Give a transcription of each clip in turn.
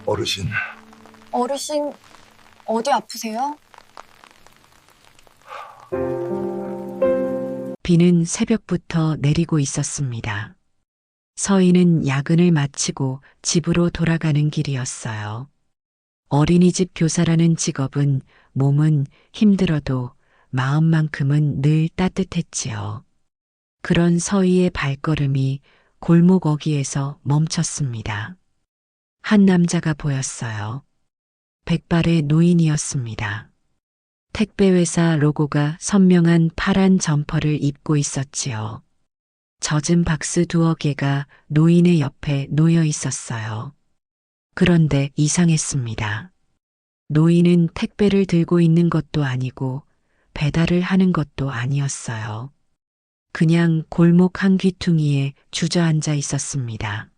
어르신, 어르신, 어디 아프세요? 비는 새벽부터 내리고 있었습니다. 서희는 야근을 마치고 집으로 돌아가는 길이었어요. 어린이집 교사라는 직업은 몸은 힘들어도 마음만큼은 늘 따뜻했지요. 그런 서희의 발걸음이 골목 어귀에서 멈췄습니다. 한 남자가 보였어요. 백발의 노인이었습니다. 택배회사 로고가 선명한 파란 점퍼를 입고 있었지요. 젖은 박스 두어 개가 노인의 옆에 놓여 있었어요. 그런데 이상했습니다. 노인은 택배를 들고 있는 것도 아니고 배달을 하는 것도 아니었어요. 그냥 골목 한 귀퉁이에 주저앉아 있었습니다.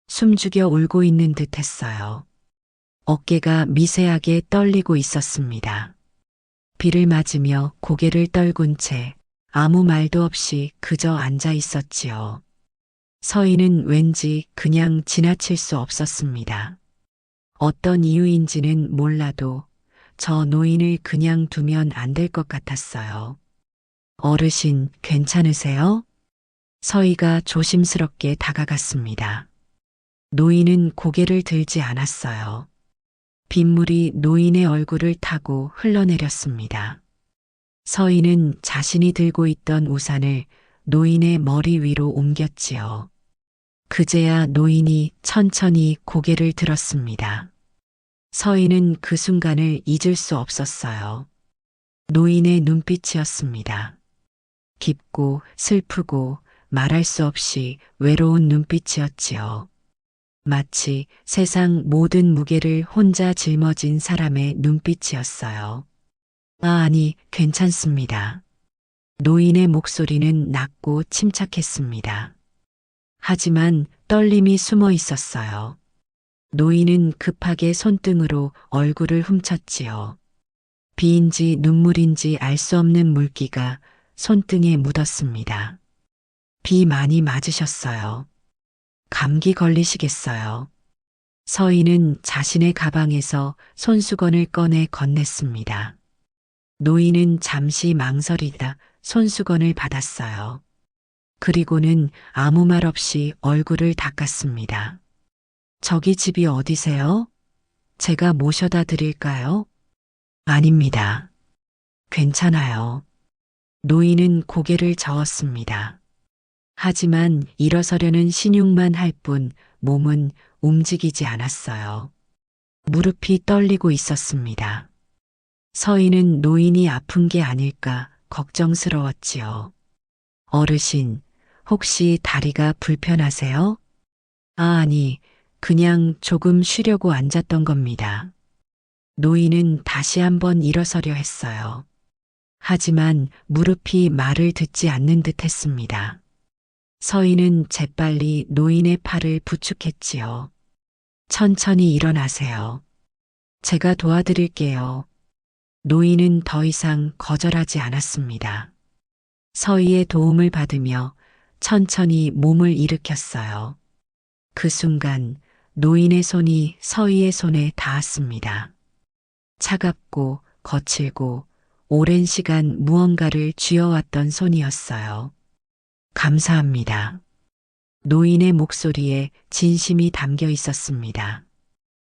숨죽여 울고 있는 듯 했어요. 어깨가 미세하게 떨리고 있었습니다. 비를 맞으며 고개를 떨군 채 아무 말도 없이 그저 앉아 있었지요. 서희는 왠지 그냥 지나칠 수 없었습니다. 어떤 이유인지는 몰라도 저 노인을 그냥 두면 안 될 것 같았어요. 어르신, 괜찮으세요? 서희가 조심스럽게 다가갔습니다. 노인은 고개를 들지 않았어요. 빗물이 노인의 얼굴을 타고 흘러내렸습니다. 서희는 자신이 들고 있던 우산을 노인의 머리 위로 옮겼지요. 그제야 노인이 천천히 고개를 들었습니다. 서희는 그 순간을 잊을 수 없었어요. 노인의 눈빛이었습니다. 깊고 슬프고 말할 수 없이 외로운 눈빛이었지요. 마치 세상 모든 무게를 혼자 짊어진 사람의 눈빛이었어요. 아니, 괜찮습니다. 노인의 목소리는 낮고 침착했습니다. 하지만 떨림이 숨어 있었어요. 노인은 급하게 손등으로 얼굴을 훔쳤지요. 비인지 눈물인지 알 수 없는 물기가 손등에 묻었습니다. 비 많이 맞으셨어요. 감기 걸리시겠어요. 서희는 자신의 가방에서 손수건을 꺼내 건넸습니다. 노인은 잠시 망설이다 손수건을 받았어요. 그리고는 아무 말 없이 얼굴을 닦았습니다. 저기 집이 어디세요? 제가 모셔다 드릴까요? 아닙니다. 괜찮아요. 노인은 고개를 저었습니다. 하지만 일어서려는 신용만 할 뿐 몸은 움직이지 않았어요. 무릎이 떨리고 있었습니다. 서희는 노인이 아픈 게 아닐까 걱정스러웠지요. 어르신, 혹시 다리가 불편하세요? 아니, 그냥 조금 쉬려고 앉았던 겁니다. 노인은 다시 한번 일어서려 했어요. 하지만 무릎이 말을 듣지 않는 듯 했습니다. 서희는 재빨리 노인의 팔을 부축했지요. 천천히 일어나세요. 제가 도와드릴게요. 노인은 더 이상 거절하지 않았습니다. 서희의 도움을 받으며 천천히 몸을 일으켰어요. 그 순간 노인의 손이 서희의 손에 닿았습니다. 차갑고 거칠고 오랜 시간 무언가를 쥐어왔던 손이었어요. 감사합니다. 노인의 목소리에 진심이 담겨 있었습니다.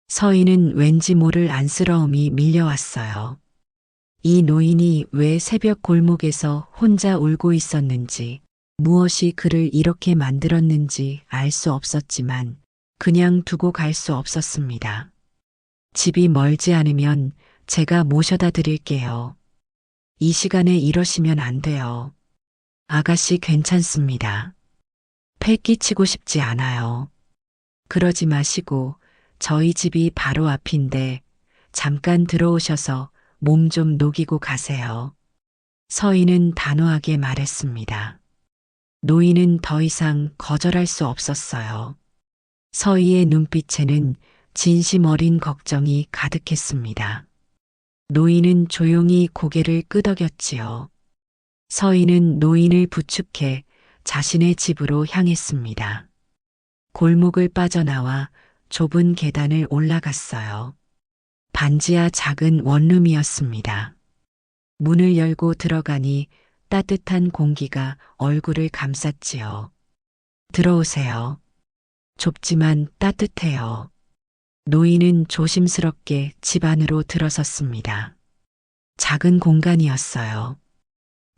서희는 왠지 모를 안쓰러움이 밀려왔어요. 이 노인이 왜 새벽 골목에서 혼자 울고 있었는지, 무엇이 그를 이렇게 만들었는지 알 수 없었지만 그냥 두고 갈 수 없었습니다. 집이 멀지 않으면 제가 모셔다 드릴게요. 이 시간에 이러시면 안 돼요. 아가씨 괜찮습니다. 패 끼치고 싶지 않아요. 그러지 마시고 저희 집이 바로 앞인데 잠깐 들어오셔서 몸 좀 녹이고 가세요. 서희는 단호하게 말했습니다. 노인은 더 이상 거절할 수 없었어요. 서희의 눈빛에는 진심 어린 걱정이 가득했습니다. 노인은 조용히 고개를 끄덕였지요. 서희는 노인을 부축해 자신의 집으로 향했습니다. 골목을 빠져나와 좁은 계단을 올라갔어요. 반지하 작은 원룸이었습니다. 문을 열고 들어가니 따뜻한 공기가 얼굴을 감쌌지요. 들어오세요. 좁지만 따뜻해요. 노인은 조심스럽게 집 안으로 들어섰습니다. 작은 공간이었어요.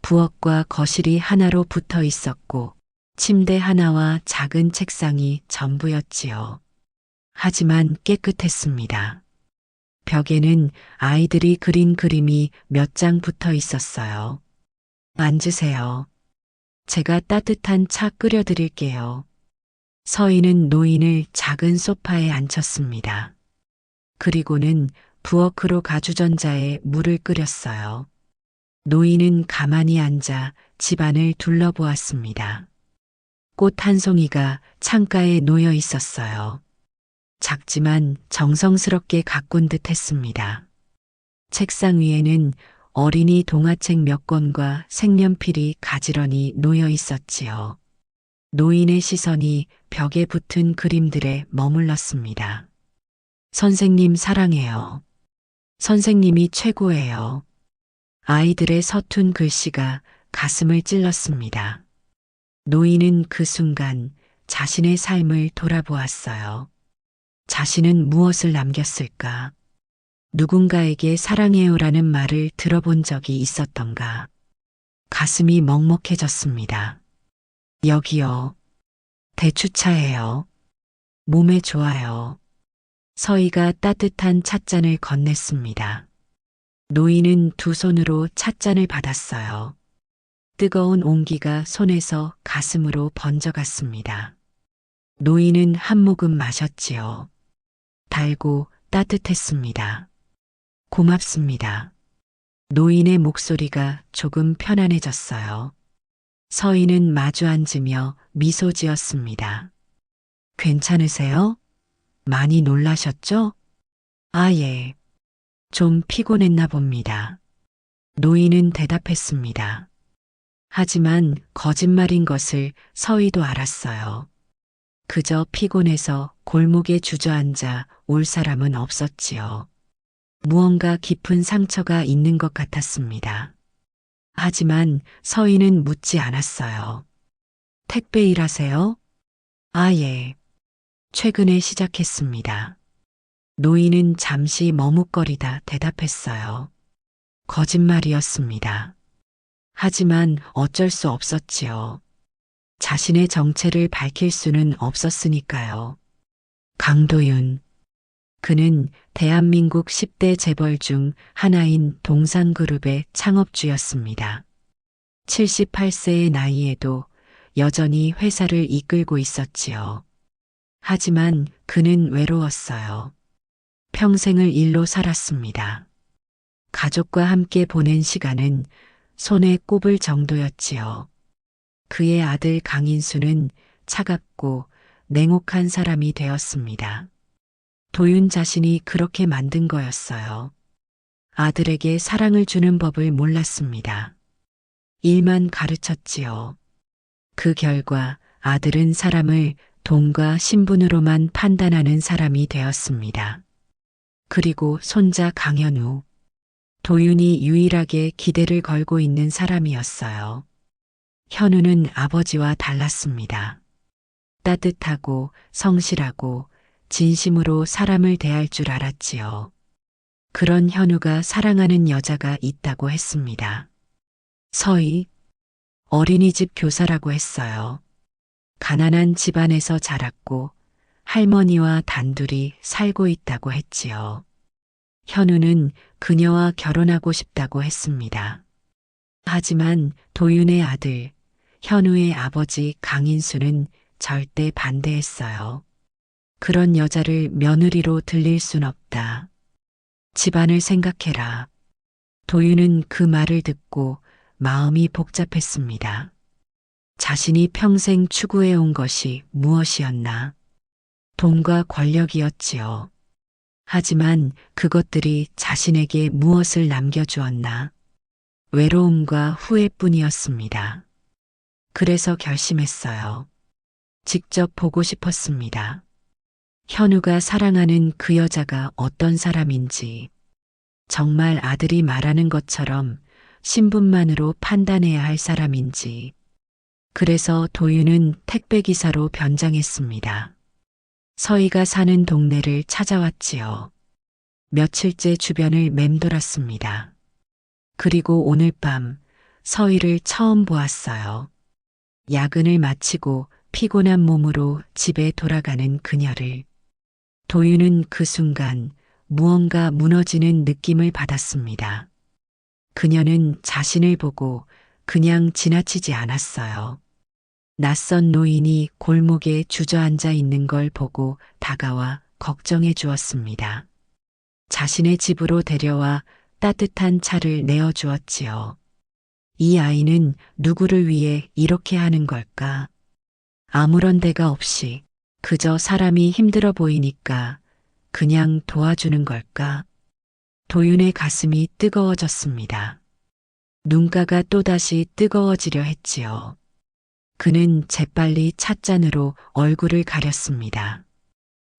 부엌과 거실이 하나로 붙어 있었고 침대 하나와 작은 책상이 전부였지요. 하지만 깨끗했습니다. 벽에는 아이들이 그린 그림이 몇 장 붙어 있었어요. 앉으세요. 제가 따뜻한 차 끓여 드릴게요. 서인은 노인을 작은 소파에 앉혔습니다. 그리고는 부엌으로 가주전자에 물을 끓였어요. 노인은 가만히 앉아 집안을 둘러보았습니다. 꽃 한 송이가 창가에 놓여 있었어요. 작지만 정성스럽게 가꾼 듯 했습니다. 책상 위에는 어린이 동화책 몇 권과 색연필이 가지런히 놓여 있었지요. 노인의 시선이 벽에 붙은 그림들에 머물렀습니다. 선생님 사랑해요. 선생님이 최고예요. 아이들의 서툰 글씨가 가슴을 찔렀습니다. 노인은 그 순간 자신의 삶을 돌아보았어요. 자신은 무엇을 남겼을까? 누군가에게 사랑해요라는 말을 들어본 적이 있었던가? 가슴이 먹먹해졌습니다. 여기요. 대추차예요. 몸에 좋아요. 서희가 따뜻한 찻잔을 건넸습니다. 노인은 두 손으로 찻잔을 받았어요. 뜨거운 온기가 손에서 가슴으로 번져갔습니다. 노인은 한 모금 마셨지요. 달고 따뜻했습니다. 고맙습니다. 노인의 목소리가 조금 편안해졌어요. 서인은 마주 앉으며 미소 지었습니다. 괜찮으세요? 많이 놀라셨죠? 아, 예. 좀 피곤했나 봅니다. 노인은 대답했습니다. 하지만 거짓말인 것을 서희도 알았어요. 그저 피곤해서 골목에 주저앉아 올 사람은 없었지요. 무언가 깊은 상처가 있는 것 같았습니다. 하지만 서희는 묻지 않았어요. 택배 일하세요? 아, 예. 최근에 시작했습니다. 노인은 잠시 머뭇거리다 대답했어요. 거짓말이었습니다. 하지만 어쩔 수 없었지요. 자신의 정체를 밝힐 수는 없었으니까요. 강도윤. 그는 대한민국 10대 재벌 중 하나인 동상그룹의 창업주였습니다. 78세의 나이에도 여전히 회사를 이끌고 있었지요. 하지만 그는 외로웠어요. 평생을 일로 살았습니다. 가족과 함께 보낸 시간은 손에 꼽을 정도였지요. 그의 아들 강인수는 차갑고 냉혹한 사람이 되었습니다. 도윤 자신이 그렇게 만든 거였어요. 아들에게 사랑을 주는 법을 몰랐습니다. 일만 가르쳤지요. 그 결과 아들은 사람을 돈과 신분으로만 판단하는 사람이 되었습니다. 그리고 손자 강현우. 도윤이 유일하게 기대를 걸고 있는 사람이었어요. 현우는 아버지와 달랐습니다. 따뜻하고 성실하고 진심으로 사람을 대할 줄 알았지요. 그런 현우가 사랑하는 여자가 있다고 했습니다. 서희, 어린이집 교사라고 했어요. 가난한 집안에서 자랐고 할머니와 단둘이 살고 있다고 했지요. 현우는 그녀와 결혼하고 싶다고 했습니다. 하지만 도윤의 아들, 현우의 아버지 강인수는 절대 반대했어요. 그런 여자를 며느리로 들릴 순 없다. 집안을 생각해라. 도윤은 그 말을 듣고 마음이 복잡했습니다. 자신이 평생 추구해온 것이 무엇이었나? 돈과 권력이었지요. 하지만 그것들이 자신에게 무엇을 남겨주었나? 외로움과 후회뿐이었습니다. 그래서 결심했어요. 직접 보고 싶었습니다. 현우가 사랑하는 그 여자가 어떤 사람인지, 정말 아들이 말하는 것처럼 신분만으로 판단해야 할 사람인지, 그래서 도윤은 택배기사로 변장했습니다. 서희가 사는 동네를 찾아왔지요. 며칠째 주변을 맴돌았습니다. 그리고 오늘 밤 서희를 처음 보았어요. 야근을 마치고 피곤한 몸으로 집에 돌아가는 그녀를. 도윤은 그 순간 무언가 무너지는 느낌을 받았습니다. 그녀는 자신을 보고 그냥 지나치지 않았어요. 낯선 노인이 골목에 주저앉아 있는 걸 보고 다가와 걱정해 주었습니다. 자신의 집으로 데려와 따뜻한 차를 내어주었지요. 이 아이는 누구를 위해 이렇게 하는 걸까? 아무런 대가 없이 그저 사람이 힘들어 보이니까 그냥 도와주는 걸까? 도윤의 가슴이 뜨거워졌습니다. 눈가가 또다시 뜨거워지려 했지요. 그는 재빨리 찻잔으로 얼굴을 가렸습니다.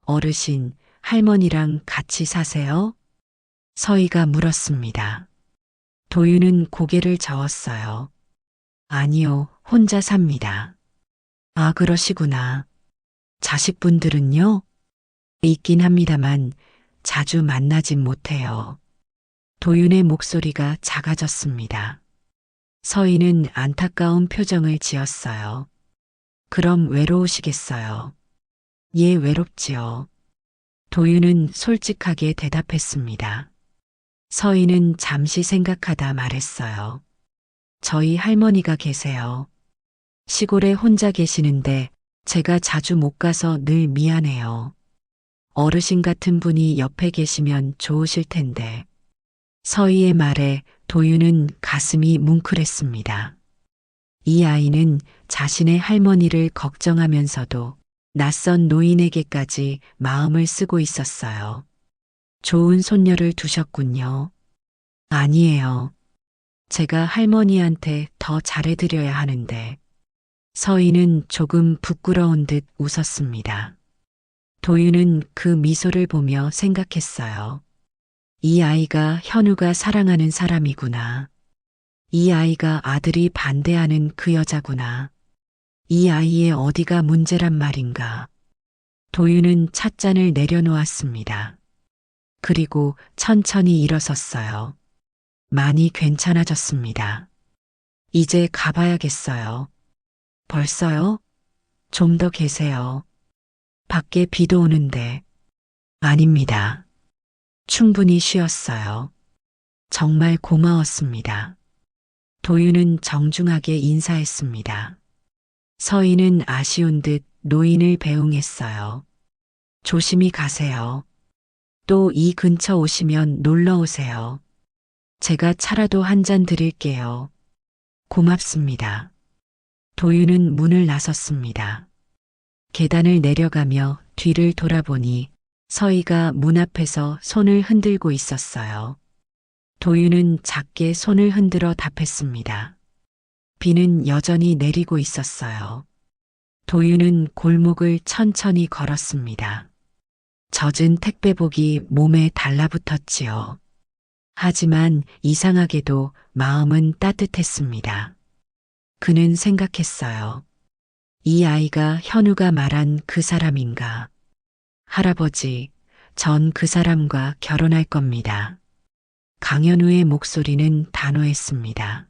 어르신, 할머니랑 같이 사세요? 서희가 물었습니다. 도윤은 고개를 저었어요. 아니요, 혼자 삽니다. 아, 그러시구나. 자식분들은요? 있긴 합니다만 자주 만나진 못해요. 도윤의 목소리가 작아졌습니다. 서희는 안타까운 표정을 지었어요. 그럼 외로우시겠어요. 예, 외롭지요. 도윤은 솔직하게 대답했습니다. 서희는 잠시 생각하다 말했어요. 저희 할머니가 계세요. 시골에 혼자 계시는데 제가 자주 못 가서 늘 미안해요. 어르신 같은 분이 옆에 계시면 좋으실 텐데. 서희의 말에 도윤은 가슴이 뭉클했습니다. 이 아이는 자신의 할머니를 걱정하면서도 낯선 노인에게까지 마음을 쓰고 있었어요. 좋은 손녀를 두셨군요. 아니에요. 제가 할머니한테 더 잘해드려야 하는데. 서희는 조금 부끄러운 듯 웃었습니다. 도윤은 그 미소를 보며 생각했어요. 이 아이가 현우가 사랑하는 사람이구나. 이 아이가 아들이 반대하는 그 여자구나. 이 아이의 어디가 문제란 말인가. 도윤은 찻잔을 내려놓았습니다. 그리고 천천히 일어섰어요. 많이 괜찮아졌습니다. 이제 가봐야겠어요. 벌써요? 좀 더 계세요. 밖에 비도 오는데. 아닙니다. 충분히 쉬었어요. 정말 고마웠습니다. 도윤은 정중하게 인사했습니다. 서희는 아쉬운 듯 노인을 배웅했어요. 조심히 가세요. 또 이 근처 오시면 놀러 오세요. 제가 차라도 한 잔 드릴게요. 고맙습니다. 도윤은 문을 나섰습니다. 계단을 내려가며 뒤를 돌아보니 서희가 문 앞에서 손을 흔들고 있었어요. 도윤은 작게 손을 흔들어 답했습니다. 비는 여전히 내리고 있었어요. 도윤은 골목을 천천히 걸었습니다. 젖은 택배복이 몸에 달라붙었지요. 하지만 이상하게도 마음은 따뜻했습니다. 그는 생각했어요. 이 아이가 현우가 말한 그 사람인가? 할아버지, 전 그 사람과 결혼할 겁니다. 강현우의 목소리는 단호했습니다.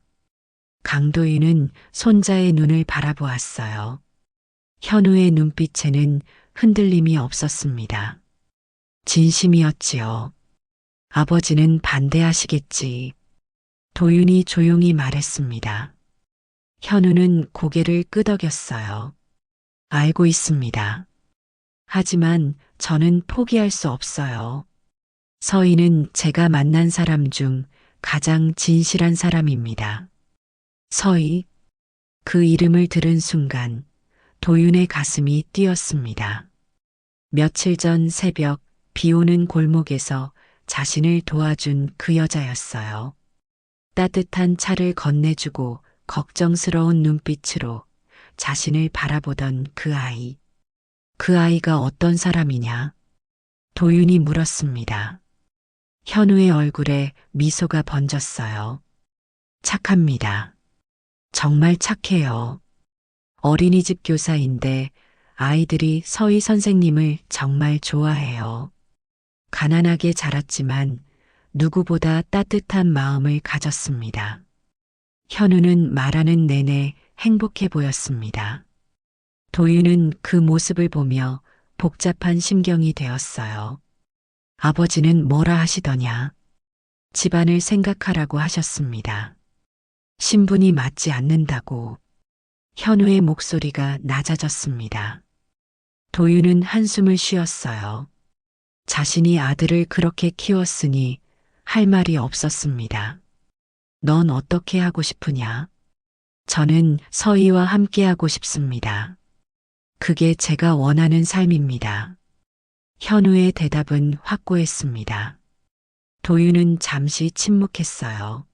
강도윤은 손자의 눈을 바라보았어요. 현우의 눈빛에는 흔들림이 없었습니다. 진심이었지요. 아버지는 반대하시겠지. 도윤이 조용히 말했습니다. 현우는 고개를 끄덕였어요. 알고 있습니다. 하지만 저는 포기할 수 없어요. 서희는 제가 만난 사람 중 가장 진실한 사람입니다. 서희, 그 이름을 들은 순간 도윤의 가슴이 뛰었습니다. 며칠 전 새벽 비 오는 골목에서 자신을 도와준 그 여자였어요. 따뜻한 차를 건네주고 걱정스러운 눈빛으로 자신을 바라보던 그 아이. 그 아이가 어떤 사람이냐? 도윤이 물었습니다. 현우의 얼굴에 미소가 번졌어요. 착합니다. 정말 착해요. 어린이집 교사인데 아이들이 서희 선생님을 정말 좋아해요. 가난하게 자랐지만 누구보다 따뜻한 마음을 가졌습니다. 현우는 말하는 내내 행복해 보였습니다. 도윤은 그 모습을 보며 복잡한 심경이 되었어요. 아버지는 뭐라 하시더냐? 집안을 생각하라고 하셨습니다. 신분이 맞지 않는다고. 현우의 목소리가 낮아졌습니다. 도윤은 한숨을 쉬었어요. 자신이 아들을 그렇게 키웠으니 할 말이 없었습니다. 넌 어떻게 하고 싶으냐? 저는 서희와 함께 하고 싶습니다. 그게 제가 원하는 삶입니다. 현우의 대답은 확고했습니다. 도윤은 잠시 침묵했어요.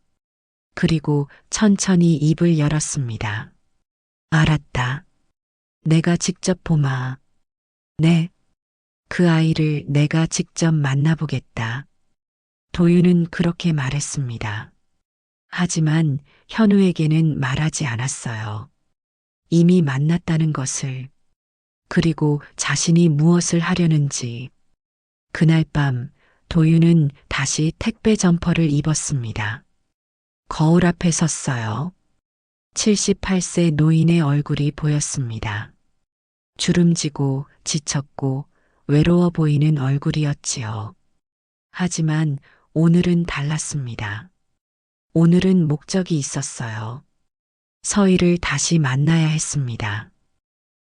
그리고 천천히 입을 열었습니다. 알았다. 내가 직접 보마. 네. 그 아이를 내가 직접 만나보겠다. 도윤은 그렇게 말했습니다. 하지만 현우에게는 말하지 않았어요. 이미 만났다는 것을, 그리고 자신이 무엇을 하려는지. 그날 밤 도윤은 다시 택배 점퍼를 입었습니다. 거울 앞에 섰어요. 78세 노인의 얼굴이 보였습니다. 주름지고 지쳤고 외로워 보이는 얼굴이었지요. 하지만 오늘은 달랐습니다. 오늘은 목적이 있었어요. 서희를 다시 만나야 했습니다.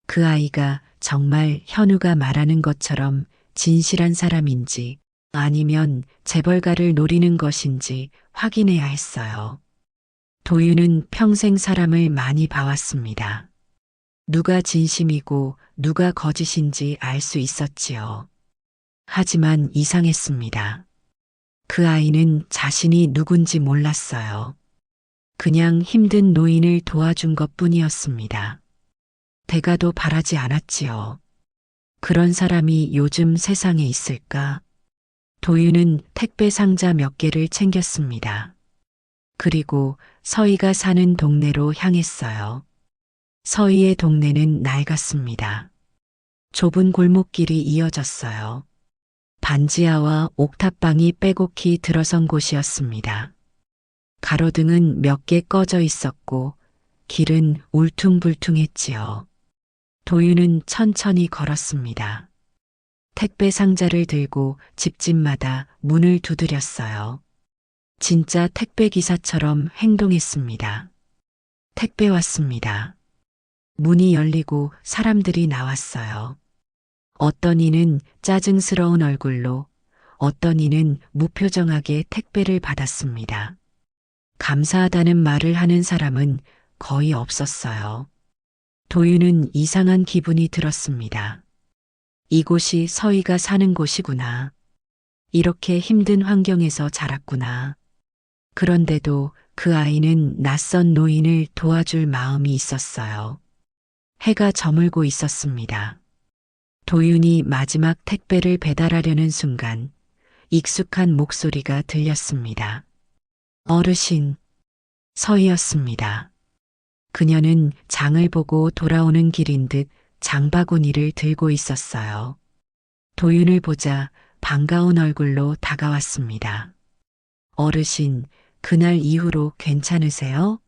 그 아이가 정말 현우가 말하는 것처럼 진실한 사람인지 아니면 재벌가를 노리는 것인지 확인해야 했어요. 도윤은 평생 사람을 많이 봐왔습니다. 누가 진심이고 누가 거짓인지 알 수 있었지요. 하지만 이상했습니다. 그 아이는 자신이 누군지 몰랐어요. 그냥 힘든 노인을 도와준 것 뿐이었습니다. 대가도 바라지 않았지요. 그런 사람이 요즘 세상에 있을까? 도윤은 택배 상자 몇 개를 챙겼습니다. 그리고 서희가 사는 동네로 향했어요. 서희의 동네는 낡았습니다. 좁은 골목길이 이어졌어요. 반지하와 옥탑방이 빼곡히 들어선 곳이었습니다. 가로등은 몇 개 꺼져 있었고 길은 울퉁불퉁했지요. 도윤은 천천히 걸었습니다. 택배 상자를 들고 집집마다 문을 두드렸어요. 진짜 택배 기사처럼 행동했습니다. 택배 왔습니다. 문이 열리고 사람들이 나왔어요. 어떤 이는 짜증스러운 얼굴로, 어떤 이는 무표정하게 택배를 받았습니다. 감사하다는 말을 하는 사람은 거의 없었어요. 도윤은 이상한 기분이 들었습니다. 이곳이 서희가 사는 곳이구나. 이렇게 힘든 환경에서 자랐구나. 그런데도 그 아이는 낯선 노인을 도와줄 마음이 있었어요. 해가 저물고 있었습니다. 도윤이 마지막 택배를 배달하려는 순간 익숙한 목소리가 들렸습니다. 어르신, 서희였습니다. 그녀는 장을 보고 돌아오는 길인 듯 장바구니를 들고 있었어요. 도윤을 보자 반가운 얼굴로 다가왔습니다. 어르신, 그날 이후로 괜찮으세요?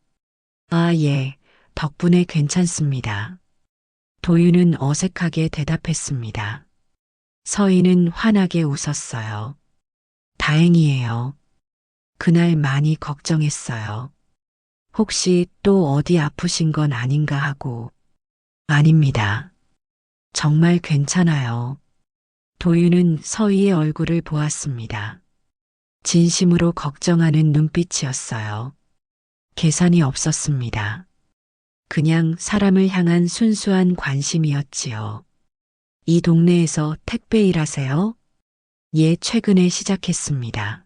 아, 예, 덕분에 괜찮습니다. 도윤은 어색하게 대답했습니다. 서희는 환하게 웃었어요. 다행이에요. 그날 많이 걱정했어요. 혹시 또 어디 아프신 건 아닌가 하고. 아닙니다. 정말 괜찮아요. 도윤은 서희의 얼굴을 보았습니다. 진심으로 걱정하는 눈빛이었어요. 계산이 없었습니다. 그냥 사람을 향한 순수한 관심이었지요. 이 동네에서 택배 일하세요? 예, 최근에 시작했습니다.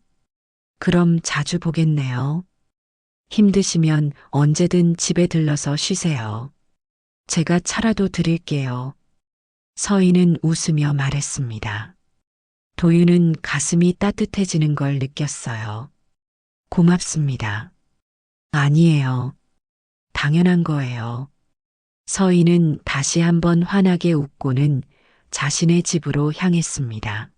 그럼 자주 보겠네요. 힘드시면 언제든 집에 들러서 쉬세요. 제가 차라도 드릴게요. 서희는 웃으며 말했습니다. 도윤은 가슴이 따뜻해지는 걸 느꼈어요. 고맙습니다. 아니에요. 당연한 거예요. 서희는 다시 한번 환하게 웃고는 자신의 집으로 향했습니다.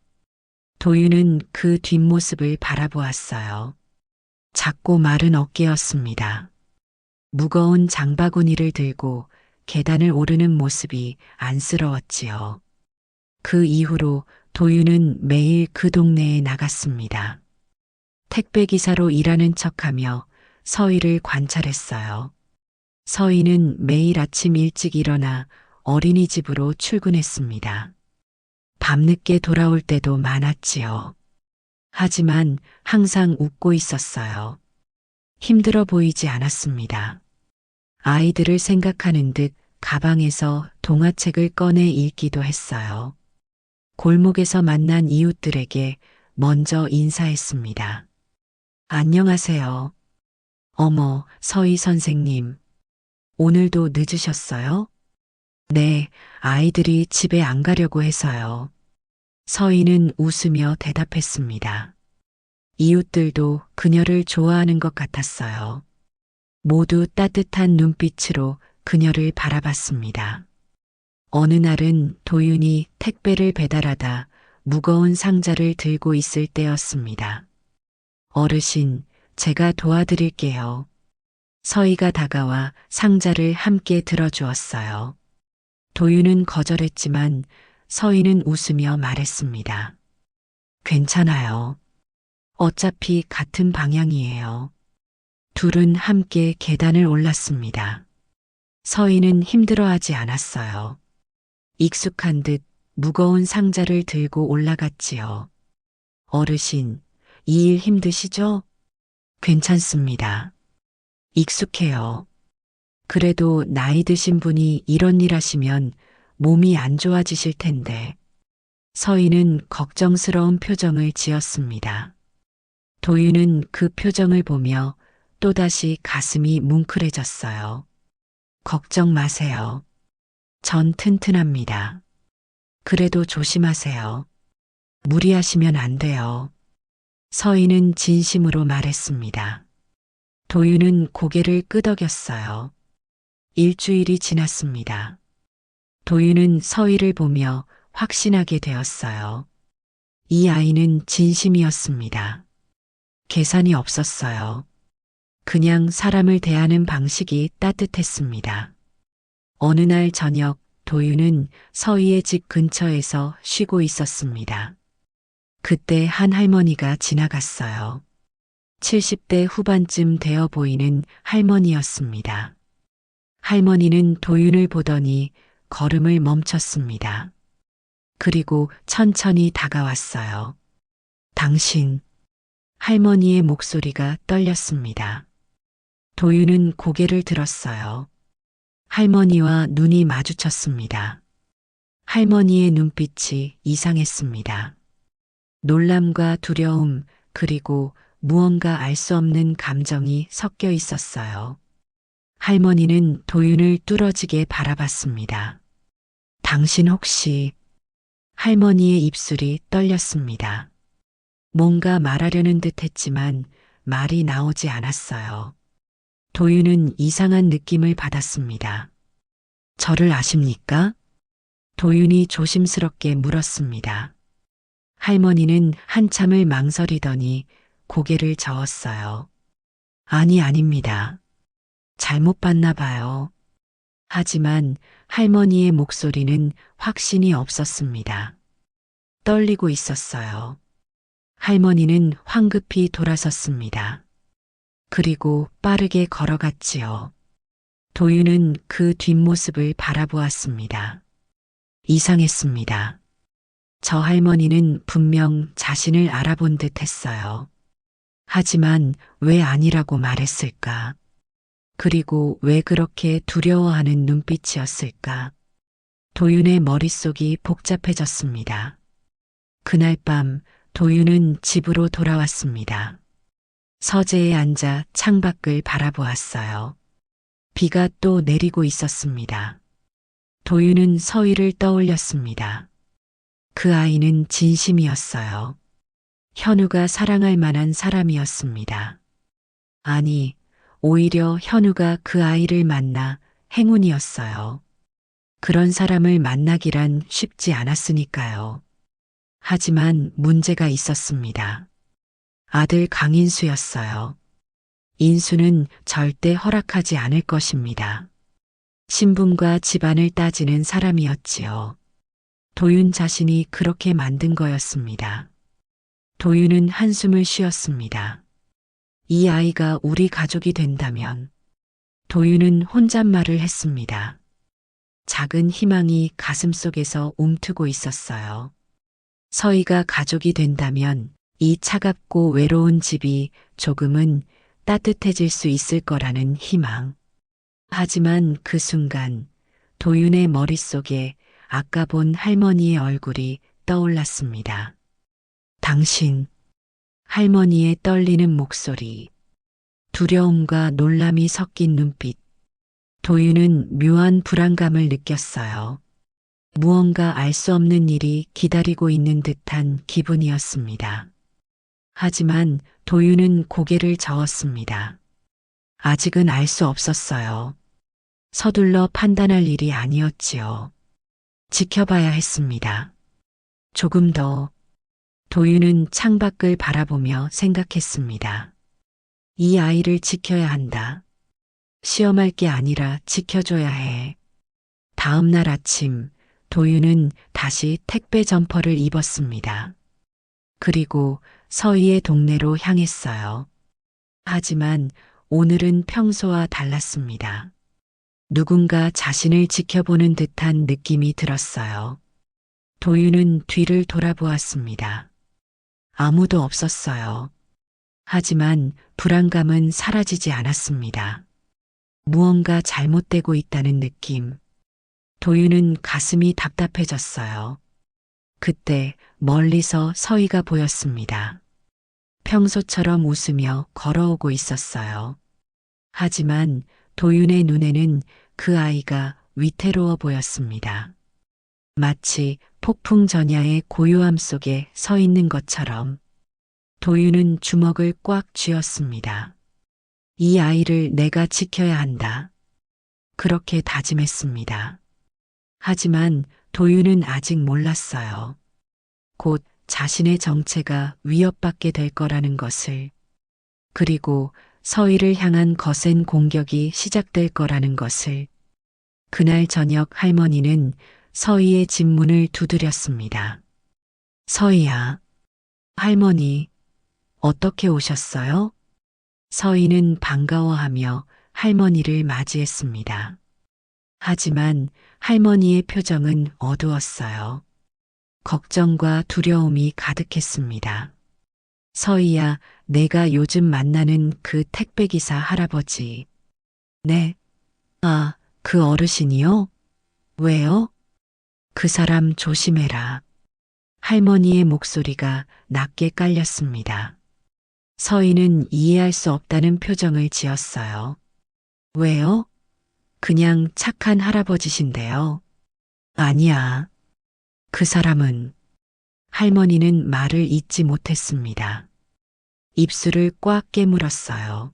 도윤은 그 뒷모습을 바라보았어요. 작고 마른 어깨였습니다. 무거운 장바구니를 들고 계단을 오르는 모습이 안쓰러웠지요. 그 이후로 도윤은 매일 그 동네에 나갔습니다. 택배기사로 일하는 척하며 서희를 관찰했어요. 서희는 매일 아침 일찍 일어나 어린이집으로 출근했습니다. 밤늦게 돌아올 때도 많았지요. 하지만 항상 웃고 있었어요. 힘들어 보이지 않았습니다. 아이들을 생각하는 듯 가방에서 동화책을 꺼내 읽기도 했어요. 골목에서 만난 이웃들에게 먼저 인사했습니다. 안녕하세요. 어머, 서희 선생님. 오늘도 늦으셨어요? 네, 아이들이 집에 안 가려고 해서요. 서희는 웃으며 대답했습니다. 이웃들도 그녀를 좋아하는 것 같았어요. 모두 따뜻한 눈빛으로 그녀를 바라봤습니다. 어느 날은 도윤이 택배를 배달하다 무거운 상자를 들고 있을 때였습니다. 어르신, 제가 도와드릴게요. 서희가 다가와 상자를 함께 들어주었어요. 도윤은 거절했지만 서희는 웃으며 말했습니다. 괜찮아요. 어차피 같은 방향이에요. 둘은 함께 계단을 올랐습니다. 서희는 힘들어하지 않았어요. 익숙한 듯 무거운 상자를 들고 올라갔지요. 어르신, 이 일 힘드시죠? 괜찮습니다. 익숙해요. 그래도 나이 드신 분이 이런 일 하시면 몸이 안 좋아지실 텐데. 서희는 걱정스러운 표정을 지었습니다. 도윤은 그 표정을 보며 또다시 가슴이 뭉클해졌어요. 걱정 마세요. 전 튼튼합니다. 그래도 조심하세요. 무리하시면 안 돼요. 서희는 진심으로 말했습니다. 도윤은 고개를 끄덕였어요. 일주일이 지났습니다. 도윤은 서희를 보며 확신하게 되었어요. 이 아이는 진심이었습니다. 계산이 없었어요. 그냥 사람을 대하는 방식이 따뜻했습니다. 어느 날 저녁 도윤은 서희의 집 근처에서 쉬고 있었습니다. 그때 한 할머니가 지나갔어요. 70대 후반쯤 되어 보이는 할머니였습니다. 할머니는 도윤을 보더니 걸음을 멈췄습니다. 그리고 천천히 다가왔어요. 당신, 할머니의 목소리가 떨렸습니다. 도윤은 고개를 들었어요. 할머니와 눈이 마주쳤습니다. 할머니의 눈빛이 이상했습니다. 놀람과 두려움, 그리고 무언가 알 수 없는 감정이 섞여 있었어요. 할머니는 도윤을 뚫어지게 바라봤습니다. 당신 혹시... 할머니의 입술이 떨렸습니다. 뭔가 말하려는 듯 했지만 말이 나오지 않았어요. 도윤은 이상한 느낌을 받았습니다. 저를 아십니까? 도윤이 조심스럽게 물었습니다. 할머니는 한참을 망설이더니 고개를 저었어요. 아닙니다. 잘못 봤나 봐요. 하지만 할머니의 목소리는 확신이 없었습니다. 떨리고 있었어요. 할머니는 황급히 돌아섰습니다. 그리고 빠르게 걸어갔지요. 도윤은 그 뒷모습을 바라보았습니다. 이상했습니다. 저 할머니는 분명 자신을 알아본 듯 했어요. 하지만 왜 아니라고 말했을까? 그리고 왜 그렇게 두려워하는 눈빛이었을까? 도윤의 머릿속이 복잡해졌습니다. 그날 밤 도윤은 집으로 돌아왔습니다. 서재에 앉아 창밖을 바라보았어요. 비가 또 내리고 있었습니다. 도윤은 서희를 떠올렸습니다. 그 아이는 진심이었어요. 현우가 사랑할 만한 사람이었습니다. 아니, 오히려 현우가 그 아이를 만나 행운이었어요. 그런 사람을 만나기란 쉽지 않았으니까요. 하지만 문제가 있었습니다. 아들 강인수였어요. 인수는 절대 허락하지 않을 것입니다. 신분과 집안을 따지는 사람이었지요. 도윤 자신이 그렇게 만든 거였습니다. 도윤은 한숨을 쉬었습니다. 이 아이가 우리 가족이 된다면 도윤은 혼잣말을 했습니다. 작은 희망이 가슴속에서 움트고 있었어요. 서희가 가족이 된다면 이 차갑고 외로운 집이 조금은 따뜻해질 수 있을 거라는 희망. 하지만 그 순간 도윤의 머릿속에 아까 본 할머니의 얼굴이 떠올랐습니다. 당신, 할머니의 떨리는 목소리, 두려움과 놀람이 섞인 눈빛. 도윤은 묘한 불안감을 느꼈어요. 무언가 알 수 없는 일이 기다리고 있는 듯한 기분이었습니다. 하지만 도윤은 고개를 저었습니다. 아직은 알 수 없었어요. 서둘러 판단할 일이 아니었지요. 지켜봐야 했습니다. 조금 더. 도윤은 창밖을 바라보며 생각했습니다. 이 아이를 지켜야 한다. 시험할 게 아니라 지켜줘야 해. 다음 날 아침, 도윤은 다시 택배 점퍼를 입었습니다. 그리고 서희의 동네로 향했어요. 하지만 오늘은 평소와 달랐습니다. 누군가 자신을 지켜보는 듯한 느낌이 들었어요. 도윤은 뒤를 돌아보았습니다. 아무도 없었어요. 하지만 불안감은 사라지지 않았습니다. 무언가 잘못되고 있다는 느낌. 도윤은 가슴이 답답해졌어요. 그때 멀리서 서희가 보였습니다. 평소처럼 웃으며 걸어오고 있었어요. 하지만 도윤의 눈에는 그 아이가 위태로워 보였습니다. 마치 폭풍 전야의 고요함 속에 서 있는 것처럼. 도윤은 주먹을 꽉 쥐었습니다. 이 아이를 내가 지켜야 한다. 그렇게 다짐했습니다. 하지만 도윤은 아직 몰랐어요. 곧 자신의 정체가 위협받게 될 거라는 것을. 그리고 서희를 향한 거센 공격이 시작될 거라는 것을. 그날 저녁 할머니는 서희의 집 문을 두드렸습니다. 서희야. 할머니, 어떻게 오셨어요? 서희는 반가워하며 할머니를 맞이했습니다. 하지만 할머니의 표정은 어두웠어요. 걱정과 두려움이 가득했습니다. 서희야, 내가 요즘 만나는 그 택배기사 할아버지. 네. 아, 그 어르신이요? 왜요? 그 사람 조심해라. 할머니의 목소리가 낮게 깔렸습니다. 서희는 이해할 수 없다는 표정을 지었어요. 왜요? 그냥 착한 할아버지신데요. 아니야. 그 사람은. 할머니는 말을 잇지 못했습니다. 입술을 꽉 깨물었어요.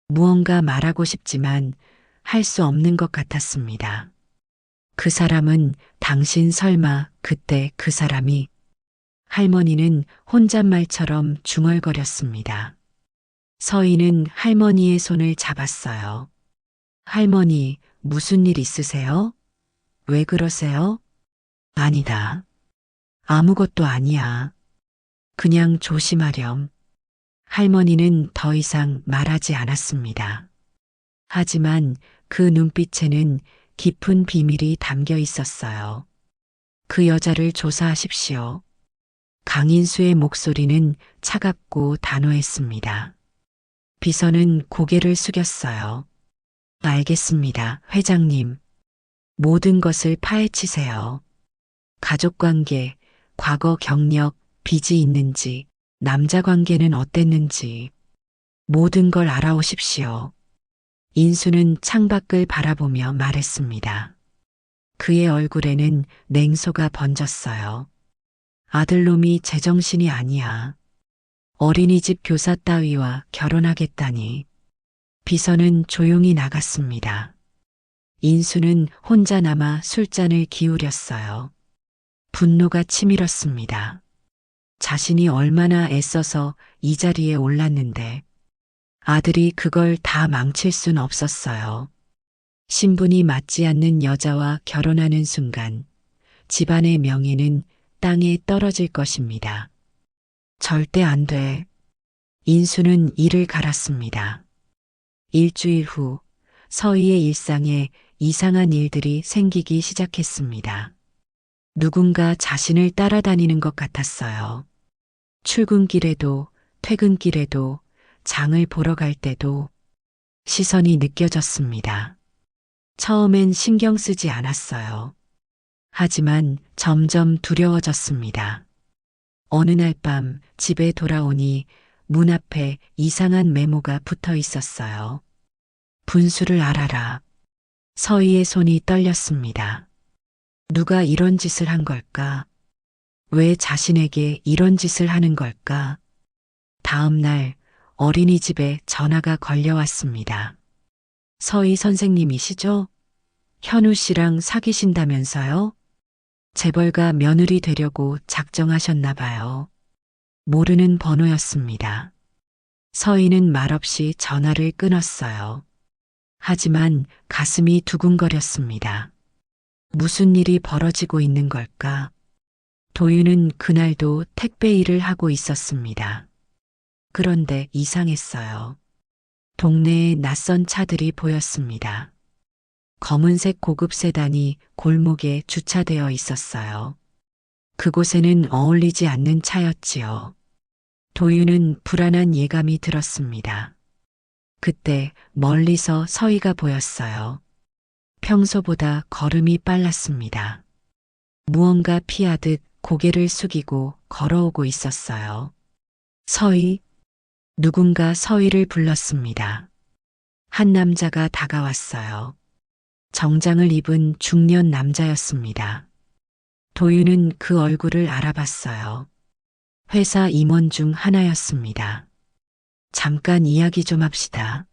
무언가 말하고 싶지만 할 수 없는 것 같았습니다. 그 사람은 당신 설마 그때 그 사람이. 할머니는 혼잣말처럼 중얼거렸습니다. 서희는 할머니의 손을 잡았어요. 할머니, 무슨 일 있으세요? 왜 그러세요? 아니다. 아무것도 아니야. 그냥 조심하렴. 할머니는 더 이상 말하지 않았습니다. 하지만 그 눈빛에는 깊은 비밀이 담겨 있었어요. 그 여자를 조사하십시오. 강인수의 목소리는 차갑고 단호했습니다. 비서는 고개를 숙였어요. 알겠습니다, 회장님. 모든 것을 파헤치세요. 가족관계, 과거 경력, 빚이 있는지, 남자 관계는 어땠는지, 모든 걸 알아오십시오. 인수는 창밖을 바라보며 말했습니다. 그의 얼굴에는 냉소가 번졌어요. 아들놈이 제정신이 아니야. 어린이집 교사 따위와 결혼하겠다니. 비서는 조용히 나갔습니다. 인수는 혼자 남아 술잔을 기울였어요. 분노가 치밀었습니다. 자신이 얼마나 애써서 이 자리에 올랐는데 아들이 그걸 다 망칠 순 없었어요. 신분이 맞지 않는 여자와 결혼하는 순간 집안의 명예는 땅에 떨어질 것입니다. 절대 안 돼. 인수는 이를 갈았습니다. 일주일 후 서희의 일상에 이상한 일들이 생기기 시작했습니다. 누군가 자신을 따라다니는 것 같았어요. 출근길에도 퇴근길에도 장을 보러 갈 때도 시선이 느껴졌습니다. 처음엔 신경 쓰지 않았어요. 하지만 점점 두려워졌습니다. 어느 날 밤 집에 돌아오니 문 앞에 이상한 메모가 붙어 있었어요. 분수를 알아라. 서희의 손이 떨렸습니다. 누가 이런 짓을 한 걸까? 왜 자신에게 이런 짓을 하는 걸까? 다음 날 어린이집에 전화가 걸려왔습니다. 서희 선생님이시죠? 현우 씨랑 사귀신다면서요? 재벌가 며느리 되려고 작정하셨나 봐요. 모르는 번호였습니다. 서희는 말없이 전화를 끊었어요. 하지만 가슴이 두근거렸습니다. 무슨 일이 벌어지고 있는 걸까? 도윤은 그날도 택배 일을 하고 있었습니다. 그런데 이상했어요. 동네에 낯선 차들이 보였습니다. 검은색 고급 세단이 골목에 주차되어 있었어요. 그곳에는 어울리지 않는 차였지요. 도윤은 불안한 예감이 들었습니다. 그때 멀리서 서희가 보였어요. 평소보다 걸음이 빨랐습니다. 무언가 피하듯 고개를 숙이고 걸어오고 있었어요. 서희, 누군가 서희를 불렀습니다. 한 남자가 다가왔어요. 정장을 입은 중년 남자였습니다. 도윤은 그 얼굴을 알아봤어요. 회사 임원 중 하나였습니다. 잠깐 이야기 좀 합시다.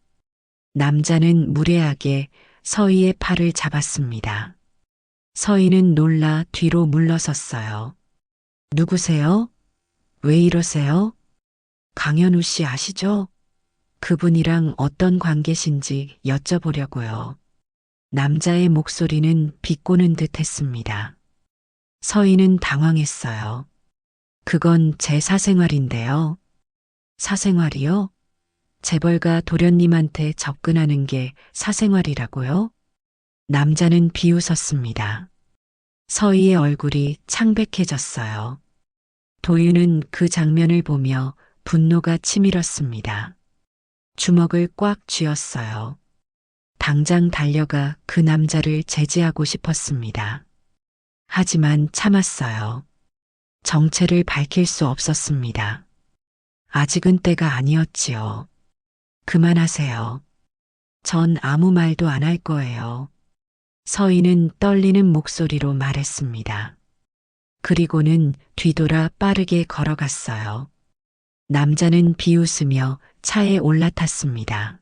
남자는 무례하게 서희의 팔을 잡았습니다. 서희는 놀라 뒤로 물러섰어요. 누구세요? 왜 이러세요? 강현우 씨 아시죠? 그분이랑 어떤 관계신지 여쭤보려고요. 남자의 목소리는 비꼬는 듯 했습니다. 서희는 당황했어요. 그건 제 사생활인데요. 사생활이요? 재벌가 도련님한테 접근하는 게 사생활이라고요? 남자는 비웃었습니다. 서희의 얼굴이 창백해졌어요. 도윤은 그 장면을 보며 분노가 치밀었습니다. 주먹을 꽉 쥐었어요. 당장 달려가 그 남자를 제지하고 싶었습니다. 하지만 참았어요. 정체를 밝힐 수 없었습니다. 아직은 때가 아니었지요. 그만하세요. 전 아무 말도 안 할 거예요. 서희는 떨리는 목소리로 말했습니다. 그리고는 뒤돌아 빠르게 걸어갔어요. 남자는 비웃으며 차에 올라탔습니다.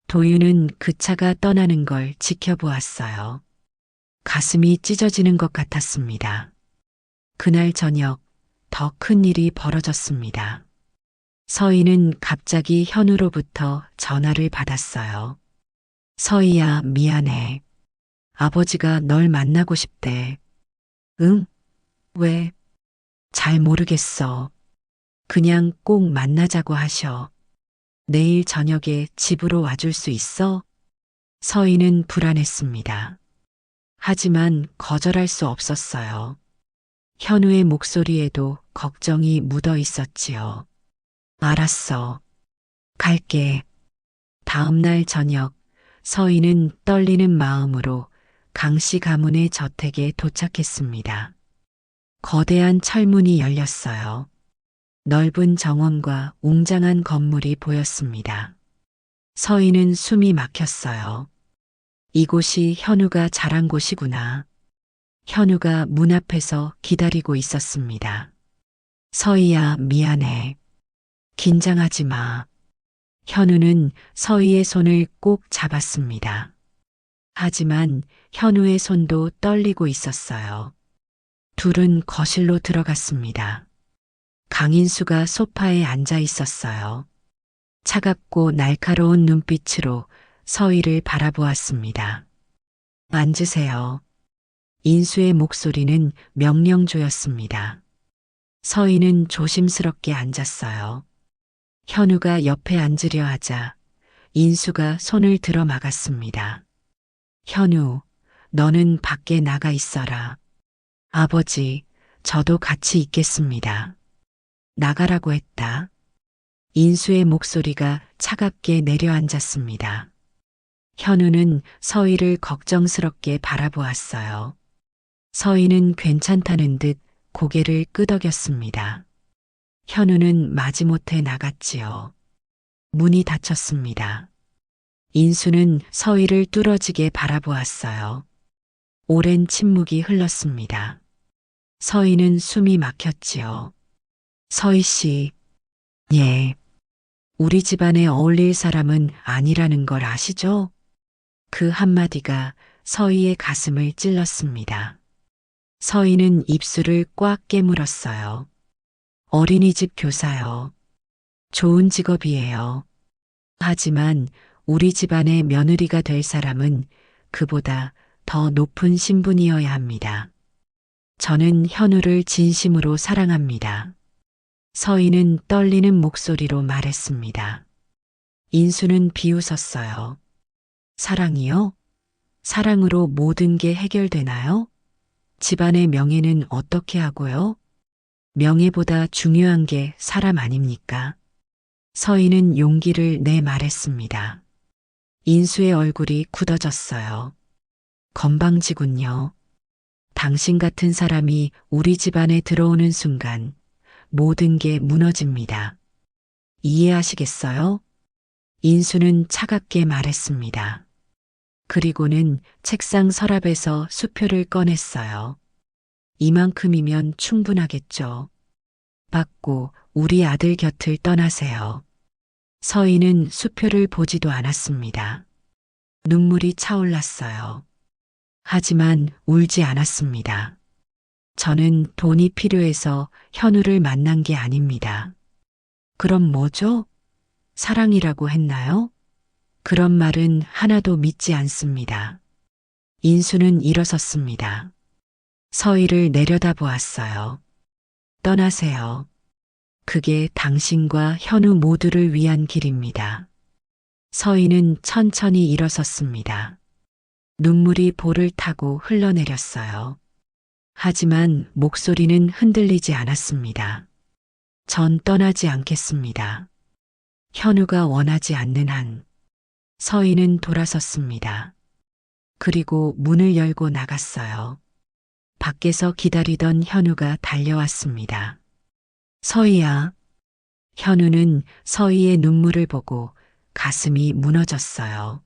도윤은 그 차가 떠나는 걸 지켜보았어요. 가슴이 찢어지는 것 같았습니다. 그날 저녁 더 큰 일이 벌어졌습니다. 서희는 갑자기 현우로부터 전화를 받았어요. 서희야, 미안해. 아버지가 널 만나고 싶대. 응? 왜? 잘 모르겠어. 그냥 꼭 만나자고 하셔. 내일 저녁에 집으로 와줄 수 있어? 서희는 불안했습니다. 하지만 거절할 수 없었어요. 현우의 목소리에도 걱정이 묻어 있었지요. 알았어. 갈게. 다음 날 저녁 서희는 떨리는 마음으로 강씨 가문의 저택에 도착했습니다. 거대한 철문이 열렸어요. 넓은 정원과 웅장한 건물이 보였습니다. 서희는 숨이 막혔어요. 이곳이 현우가 자란 곳이구나. 현우가 문 앞에서 기다리고 있었습니다. 서희야, 미안해. 긴장하지 마. 현우는 서희의 손을 꼭 잡았습니다. 하지만 현우의 손도 떨리고 있었어요. 둘은 거실로 들어갔습니다. 강인수가 소파에 앉아 있었어요. 차갑고 날카로운 눈빛으로 서희를 바라보았습니다. 앉으세요. 인수의 목소리는 명령조였습니다. 서희는 조심스럽게 앉았어요. 현우가 옆에 앉으려 하자 인수가 손을 들어 막았습니다. 현우, 너는 밖에 나가 있어라. 아버지, 저도 같이 있겠습니다. 나가라고 했다. 인수의 목소리가 차갑게 내려앉았습니다. 현우는 서희를 걱정스럽게 바라보았어요. 서희는 괜찮다는 듯 고개를 끄덕였습니다. 현우는 마지못해 나갔지요. 문이 닫혔습니다. 인수는 서희를 뚫어지게 바라보았어요. 오랜 침묵이 흘렀습니다. 서희는 숨이 막혔지요. 서희 씨, 예. 우리 집안에 어울릴 사람은 아니라는 걸 아시죠? 그 한마디가 서희의 가슴을 찔렀습니다. 서희는 입술을 꽉 깨물었어요. 어린이집 교사요. 좋은 직업이에요. 하지만 우리 집안의 며느리가 될 사람은 그보다 더 높은 신분이어야 합니다. 저는 현우를 진심으로 사랑합니다. 서희는 떨리는 목소리로 말했습니다. 인수는 비웃었어요. 사랑이요? 사랑으로 모든 게 해결되나요? 집안의 명예는 어떻게 하고요? 명예보다 중요한 게 사람 아닙니까? 서희는 용기를 내 말했습니다. 인수의 얼굴이 굳어졌어요. 건방지군요. 당신 같은 사람이 우리 집안에 들어오는 순간 모든 게 무너집니다. 이해하시겠어요? 인수는 차갑게 말했습니다. 그리고는 책상 서랍에서 수표를 꺼냈어요. 이만큼이면 충분하겠죠. 받고 우리 아들 곁을 떠나세요. 서희는 수표를 보지도 않았습니다. 눈물이 차올랐어요. 하지만 울지 않았습니다. 저는 돈이 필요해서 현우를 만난 게 아닙니다. 그럼 뭐죠? 사랑이라고 했나요? 그런 말은 하나도 믿지 않습니다. 인수는 일어섰습니다. 서희를 내려다보았어요. 떠나세요. 그게 당신과 현우 모두를 위한 길입니다. 서희는 천천히 일어섰습니다. 눈물이 볼을 타고 흘러내렸어요. 하지만 목소리는 흔들리지 않았습니다. 전 떠나지 않겠습니다. 현우가 원하지 않는 한. 서희는 돌아섰습니다. 그리고 문을 열고 나갔어요. 밖에서 기다리던 현우가 달려왔습니다. 서희야. 현우는 서희의 눈물을 보고 가슴이 무너졌어요.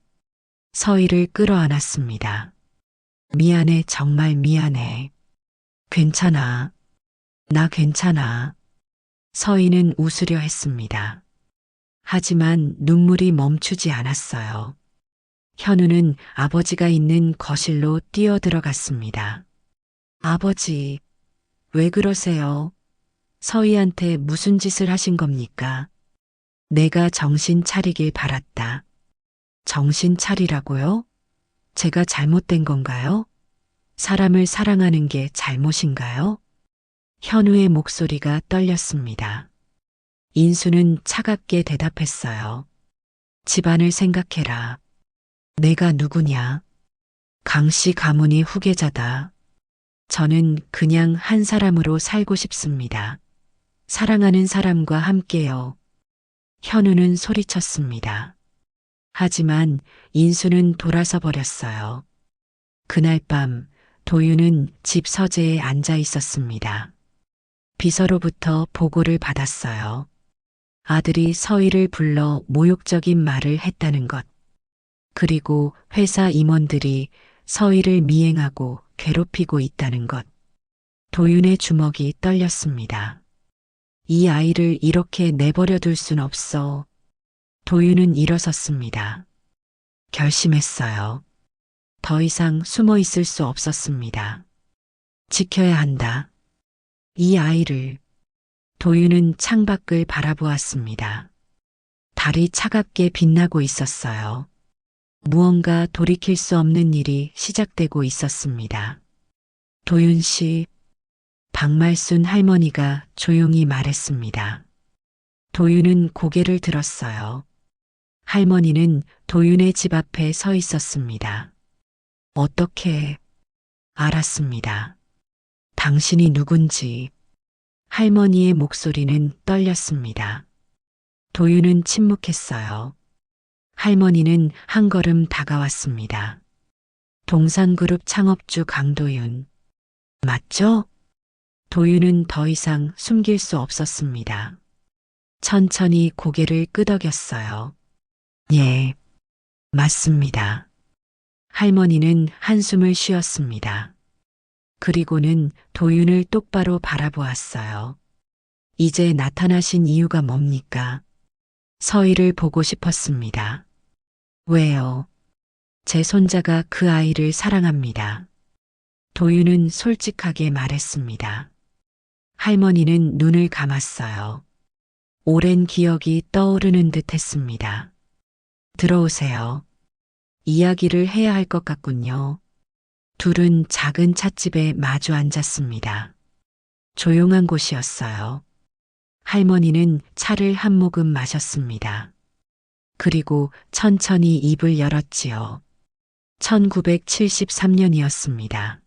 서희를 끌어안았습니다. 미안해, 정말 미안해. 괜찮아. 나 괜찮아. 서희는 웃으려 했습니다. 하지만 눈물이 멈추지 않았어요. 현우는 아버지가 있는 거실로 뛰어들어갔습니다. 아버지, 왜 그러세요? 서희한테 무슨 짓을 하신 겁니까? 내가 정신 차리길 바랐다. 정신 차리라고요? 제가 잘못된 건가요? 사람을 사랑하는 게 잘못인가요? 현우의 목소리가 떨렸습니다. 인수는 차갑게 대답했어요. 집안을 생각해라. 내가 누구냐? 강씨 가문이 후계자다. 저는 그냥 한 사람으로 살고 싶습니다. 사랑하는 사람과 함께요. 현우는 소리쳤습니다. 하지만 인수는 돌아서 버렸어요. 그날 밤 도윤은 집 서재에 앉아 있었습니다. 비서로부터 보고를 받았어요. 아들이 서희를 불러 모욕적인 말을 했다는 것. 그리고 회사 임원들이 서희를 미행하고 괴롭히고 있다는 것. 도윤의 주먹이 떨렸습니다. 이 아이를 이렇게 내버려 둘 순 없어. 도윤은 일어섰습니다. 결심했어요. 더 이상 숨어 있을 수 없었습니다. 지켜야 한다. 이 아이를. 도윤은 창밖을 바라보았습니다. 달이 차갑게 빛나고 있었어요. 무언가 돌이킬 수 없는 일이 시작되고 있었습니다. 도윤 씨, 박말순 할머니가 조용히 말했습니다. 도윤은 고개를 들었어요. 할머니는 도윤의 집 앞에 서 있었습니다. 어떻게 알았습니다. 당신이 누군지. 할머니의 목소리는 떨렸습니다. 도윤은 침묵했어요. 할머니는 한 걸음 다가왔습니다. 동산그룹 창업주 강도윤. 맞죠? 도윤은 더 이상 숨길 수 없었습니다. 천천히 고개를 끄덕였어요. 예, 맞습니다. 할머니는 한숨을 쉬었습니다. 그리고는 도윤을 똑바로 바라보았어요. 이제 나타나신 이유가 뭡니까? 서희를 보고 싶었습니다. 왜요? 제 손자가 그 아이를 사랑합니다. 도윤은 솔직하게 말했습니다. 할머니는 눈을 감았어요. 오랜 기억이 떠오르는 듯 했습니다. 들어오세요. 이야기를 해야 할 것 같군요. 둘은 작은 찻집에 마주 앉았습니다. 조용한 곳이었어요. 할머니는 차를 한 모금 마셨습니다. 그리고 천천히 입을 열었지요. 1973년이었습니다.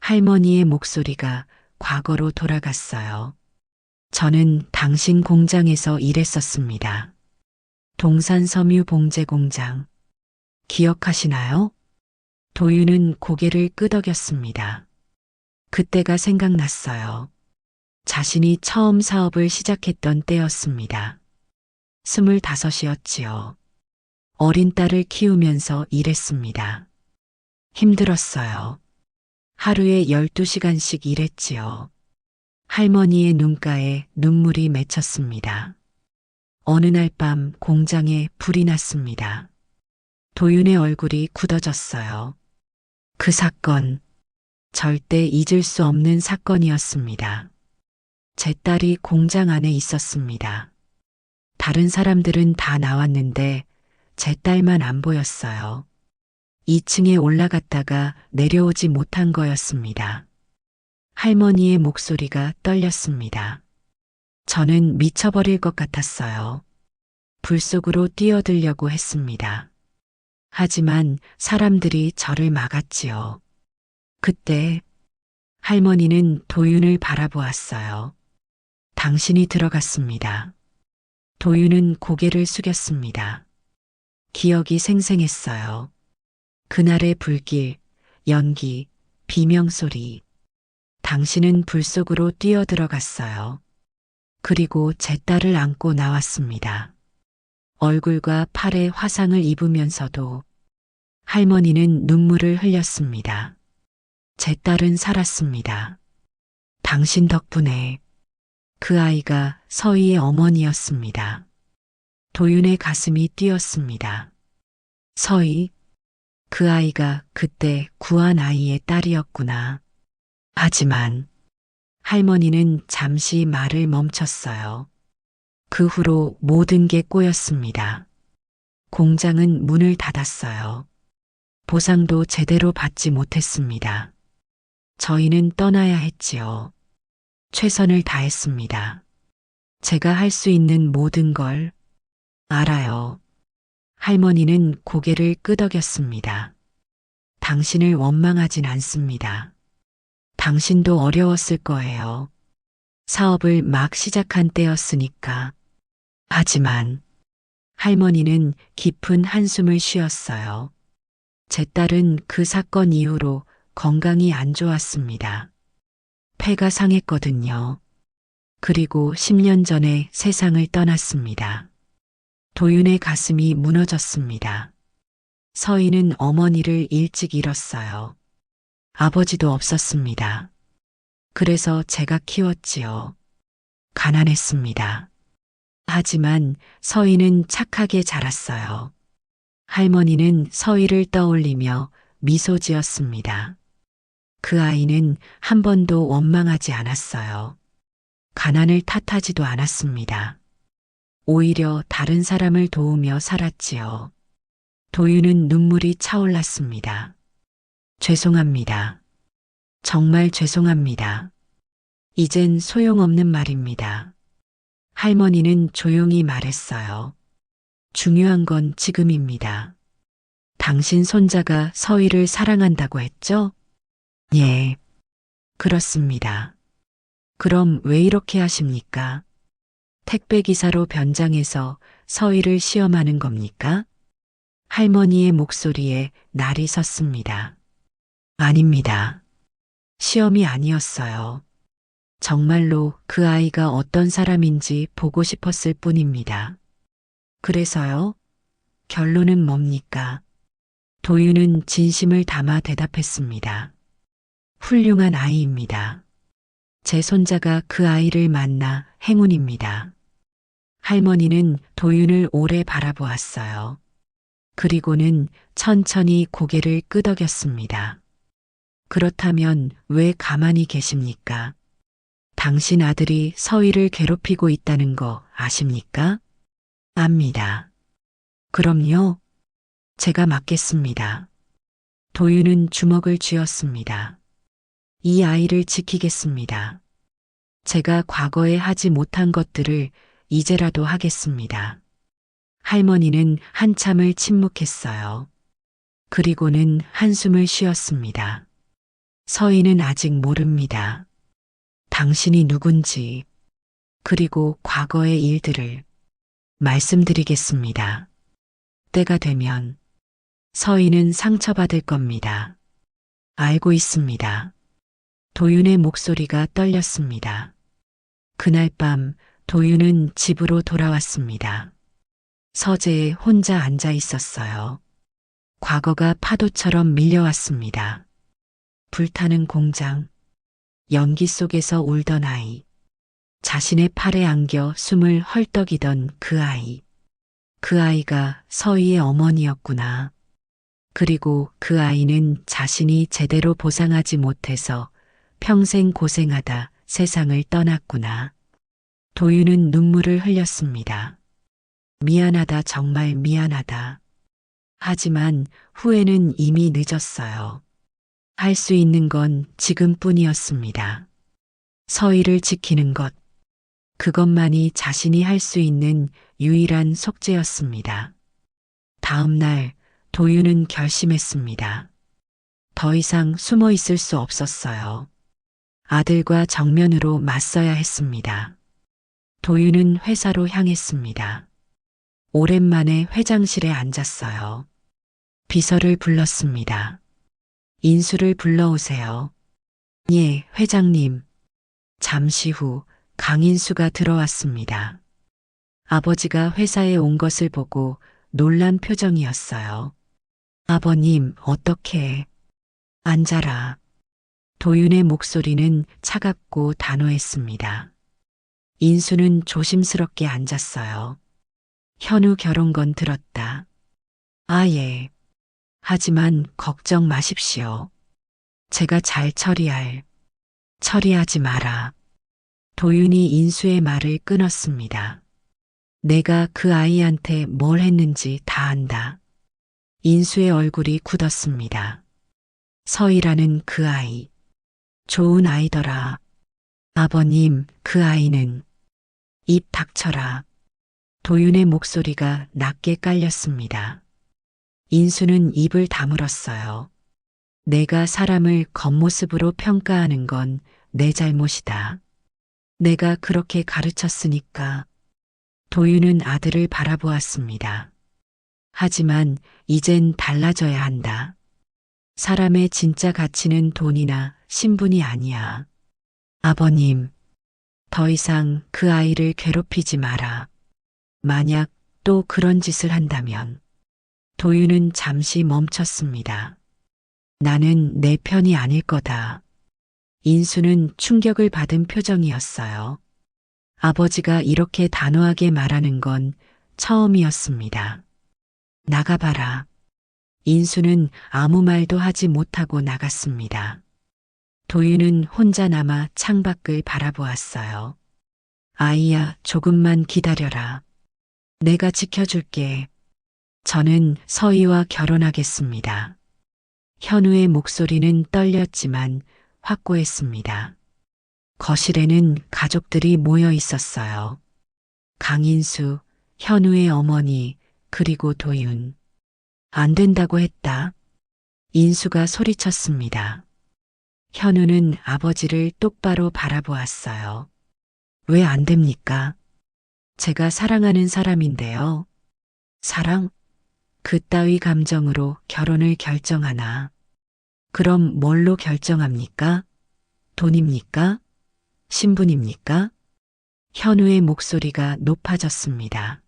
할머니의 목소리가 과거로 돌아갔어요. 저는 당신 공장에서 일했었습니다. 동산섬유 봉제 공장. 기억하시나요? 도윤은 고개를 끄덕였습니다. 그때가 생각났어요. 자신이 처음 사업을 시작했던 때였습니다. 25이었지요. 어린 딸을 키우면서 일했습니다. 힘들었어요. 하루에 12시간씩 일했지요. 할머니의 눈가에 눈물이 맺혔습니다. 어느 날 밤 공장에 불이 났습니다. 도윤의 얼굴이 굳어졌어요. 그 사건, 절대 잊을 수 없는 사건이었습니다. 제 딸이 공장 안에 있었습니다. 다른 사람들은 다 나왔는데 제 딸만 안 보였어요. 2층에 올라갔다가 내려오지 못한 거였습니다. 할머니의 목소리가 떨렸습니다. 저는 미쳐버릴 것 같았어요. 불 속으로 뛰어들려고 했습니다. 하지만 사람들이 저를 막았지요. 그때 할머니는 도윤을 바라보았어요. 당신이 들어갔습니다. 도윤은 고개를 숙였습니다. 기억이 생생했어요. 그날의 불길, 연기, 비명소리. 당신은 불 속으로 뛰어들어갔어요. 그리고 제 딸을 안고 나왔습니다. 얼굴과 팔에 화상을 입으면서도 할머니는 눈물을 흘렸습니다. 제 딸은 살았습니다. 당신 덕분에. 그 아이가 서희의 어머니였습니다. 도윤의 가슴이 뛰었습니다. 서희, 그 아이가 그때 구한 아이의 딸이었구나. 하지만 할머니는 잠시 말을 멈췄어요. 그 후로 모든 게 꼬였습니다. 공장은 문을 닫았어요. 보상도 제대로 받지 못했습니다. 저희는 떠나야 했지요. 최선을 다했습니다. 제가 할 수 있는 모든 걸 알아요. 할머니는 고개를 끄덕였습니다. 당신을 원망하진 않습니다. 당신도 어려웠을 거예요. 사업을 막 시작한 때였으니까. 하지만 할머니는 깊은 한숨을 쉬었어요. 제 딸은 그 사건 이후로 건강이 안 좋았습니다. 폐가 상했거든요. 그리고 10년 전에 세상을 떠났습니다. 도윤의 가슴이 무너졌습니다. 서희는 어머니를 일찍 잃었어요. 아버지도 없었습니다. 그래서 제가 키웠지요. 가난했습니다. 하지만 서희는 착하게 자랐어요. 할머니는 서희를 떠올리며 미소 지었습니다. 그 아이는 한 번도 원망하지 않았어요. 가난을 탓하지도 않았습니다. 오히려 다른 사람을 도우며 살았지요. 도윤은 눈물이 차올랐습니다. 죄송합니다. 정말 죄송합니다. 이젠 소용없는 말입니다. 할머니는 조용히 말했어요. 중요한 건 지금입니다. 당신 손자가 서희를 사랑한다고 했죠? 예, 그렇습니다. 그럼 왜 이렇게 하십니까? 택배기사로 변장해서 서희를 시험하는 겁니까? 할머니의 목소리에 날이 섰습니다. 아닙니다. 시험이 아니었어요. 정말로 그 아이가 어떤 사람인지 보고 싶었을 뿐입니다. 그래서요? 결론은 뭡니까? 도윤은 진심을 담아 대답했습니다. 훌륭한 아이입니다. 제 손자가 그 아이를 만나 행운입니다. 할머니는 도윤을 오래 바라보았어요. 그리고는 천천히 고개를 끄덕였습니다. 그렇다면 왜 가만히 계십니까? 당신 아들이 서희를 괴롭히고 있다는 거 아십니까? 압니다. 그럼요. 제가 맡겠습니다. 도윤은 주먹을 쥐었습니다. 이 아이를 지키겠습니다. 제가 과거에 하지 못한 것들을 이제라도 하겠습니다. 할머니는 한참을 침묵했어요. 그리고는 한숨을 쉬었습니다. 서희는 아직 모릅니다. 당신이 누군지, 그리고 과거의 일들을 말씀드리겠습니다. 때가 되면 서희는 상처받을 겁니다. 알고 있습니다. 도윤의 목소리가 떨렸습니다. 그날 밤 도윤은 집으로 돌아왔습니다. 서재에 혼자 앉아 있었어요. 과거가 파도처럼 밀려왔습니다. 불타는 공장, 연기 속에서 울던 아이, 자신의 팔에 안겨 숨을 헐떡이던 그 아이. 그 아이가 서희의 어머니였구나. 그리고 그 아이는 자신이 제대로 보상하지 못해서 평생 고생하다 세상을 떠났구나. 도윤은 눈물을 흘렸습니다. 미안하다, 정말 미안하다. 하지만 후회는 이미 늦었어요. 할 수 있는 건 지금뿐이었습니다. 서희를 지키는 것, 그것만이 자신이 할 수 있는 유일한 속죄였습니다. 다음 날 도윤은 결심했습니다. 더 이상 숨어 있을 수 없었어요. 아들과 정면으로 맞서야 했습니다. 도윤은 회사로 향했습니다. 오랜만에 회장실에 앉았어요. 비서를 불렀습니다. 인수를 불러오세요. 예, 회장님. 잠시 후 강인수가 들어왔습니다. 아버지가 회사에 온 것을 보고 놀란 표정이었어요. 아버님, 어떻게? 앉아라. 도윤의 목소리는 차갑고 단호했습니다. 인수는 조심스럽게 앉았어요. 현우 결혼건 들었다. 아, 예. 하지만 걱정 마십시오. 제가 잘 처리하지 마라. 도윤이 인수의 말을 끊었습니다. 내가 그 아이한테 뭘 했는지 다 안다. 인수의 얼굴이 굳었습니다. 서희라는 그 아이. 좋은 아이더라. 아버님, 그 아이는. 입 닥쳐라. 도윤의 목소리가 낮게 깔렸습니다. 인수는 입을 다물었어요. 내가 사람을 겉모습으로 평가하는 건 내 잘못이다. 내가 그렇게 가르쳤으니까. 도윤은 아들을 바라보았습니다. 하지만 이젠 달라져야 한다. 사람의 진짜 가치는 돈이나 신분이 아니야. 아버님, 더 이상 그 아이를 괴롭히지 마라. 만약 또 그런 짓을 한다면. 도윤은 잠시 멈췄습니다. 나는 내 편이 아닐 거다. 인수는 충격을 받은 표정이었어요. 아버지가 이렇게 단호하게 말하는 건 처음이었습니다. 나가봐라. 인수는 아무 말도 하지 못하고 나갔습니다. 도윤은 혼자 남아 창밖을 바라보았어요. 아이야, 조금만 기다려라. 내가 지켜줄게. 저는 서희와 결혼하겠습니다. 현우의 목소리는 떨렸지만 확고했습니다. 거실에는 가족들이 모여 있었어요. 강인수, 현우의 어머니, 그리고 도윤. 안 된다고 했다. 인수가 소리쳤습니다. 현우는 아버지를 똑바로 바라보았어요. 왜 안 됩니까? 제가 사랑하는 사람인데요. 사랑? 그따위 감정으로 결혼을 결정하나? 그럼 뭘로 결정합니까? 돈입니까? 신분입니까? 현우의 목소리가 높아졌습니다.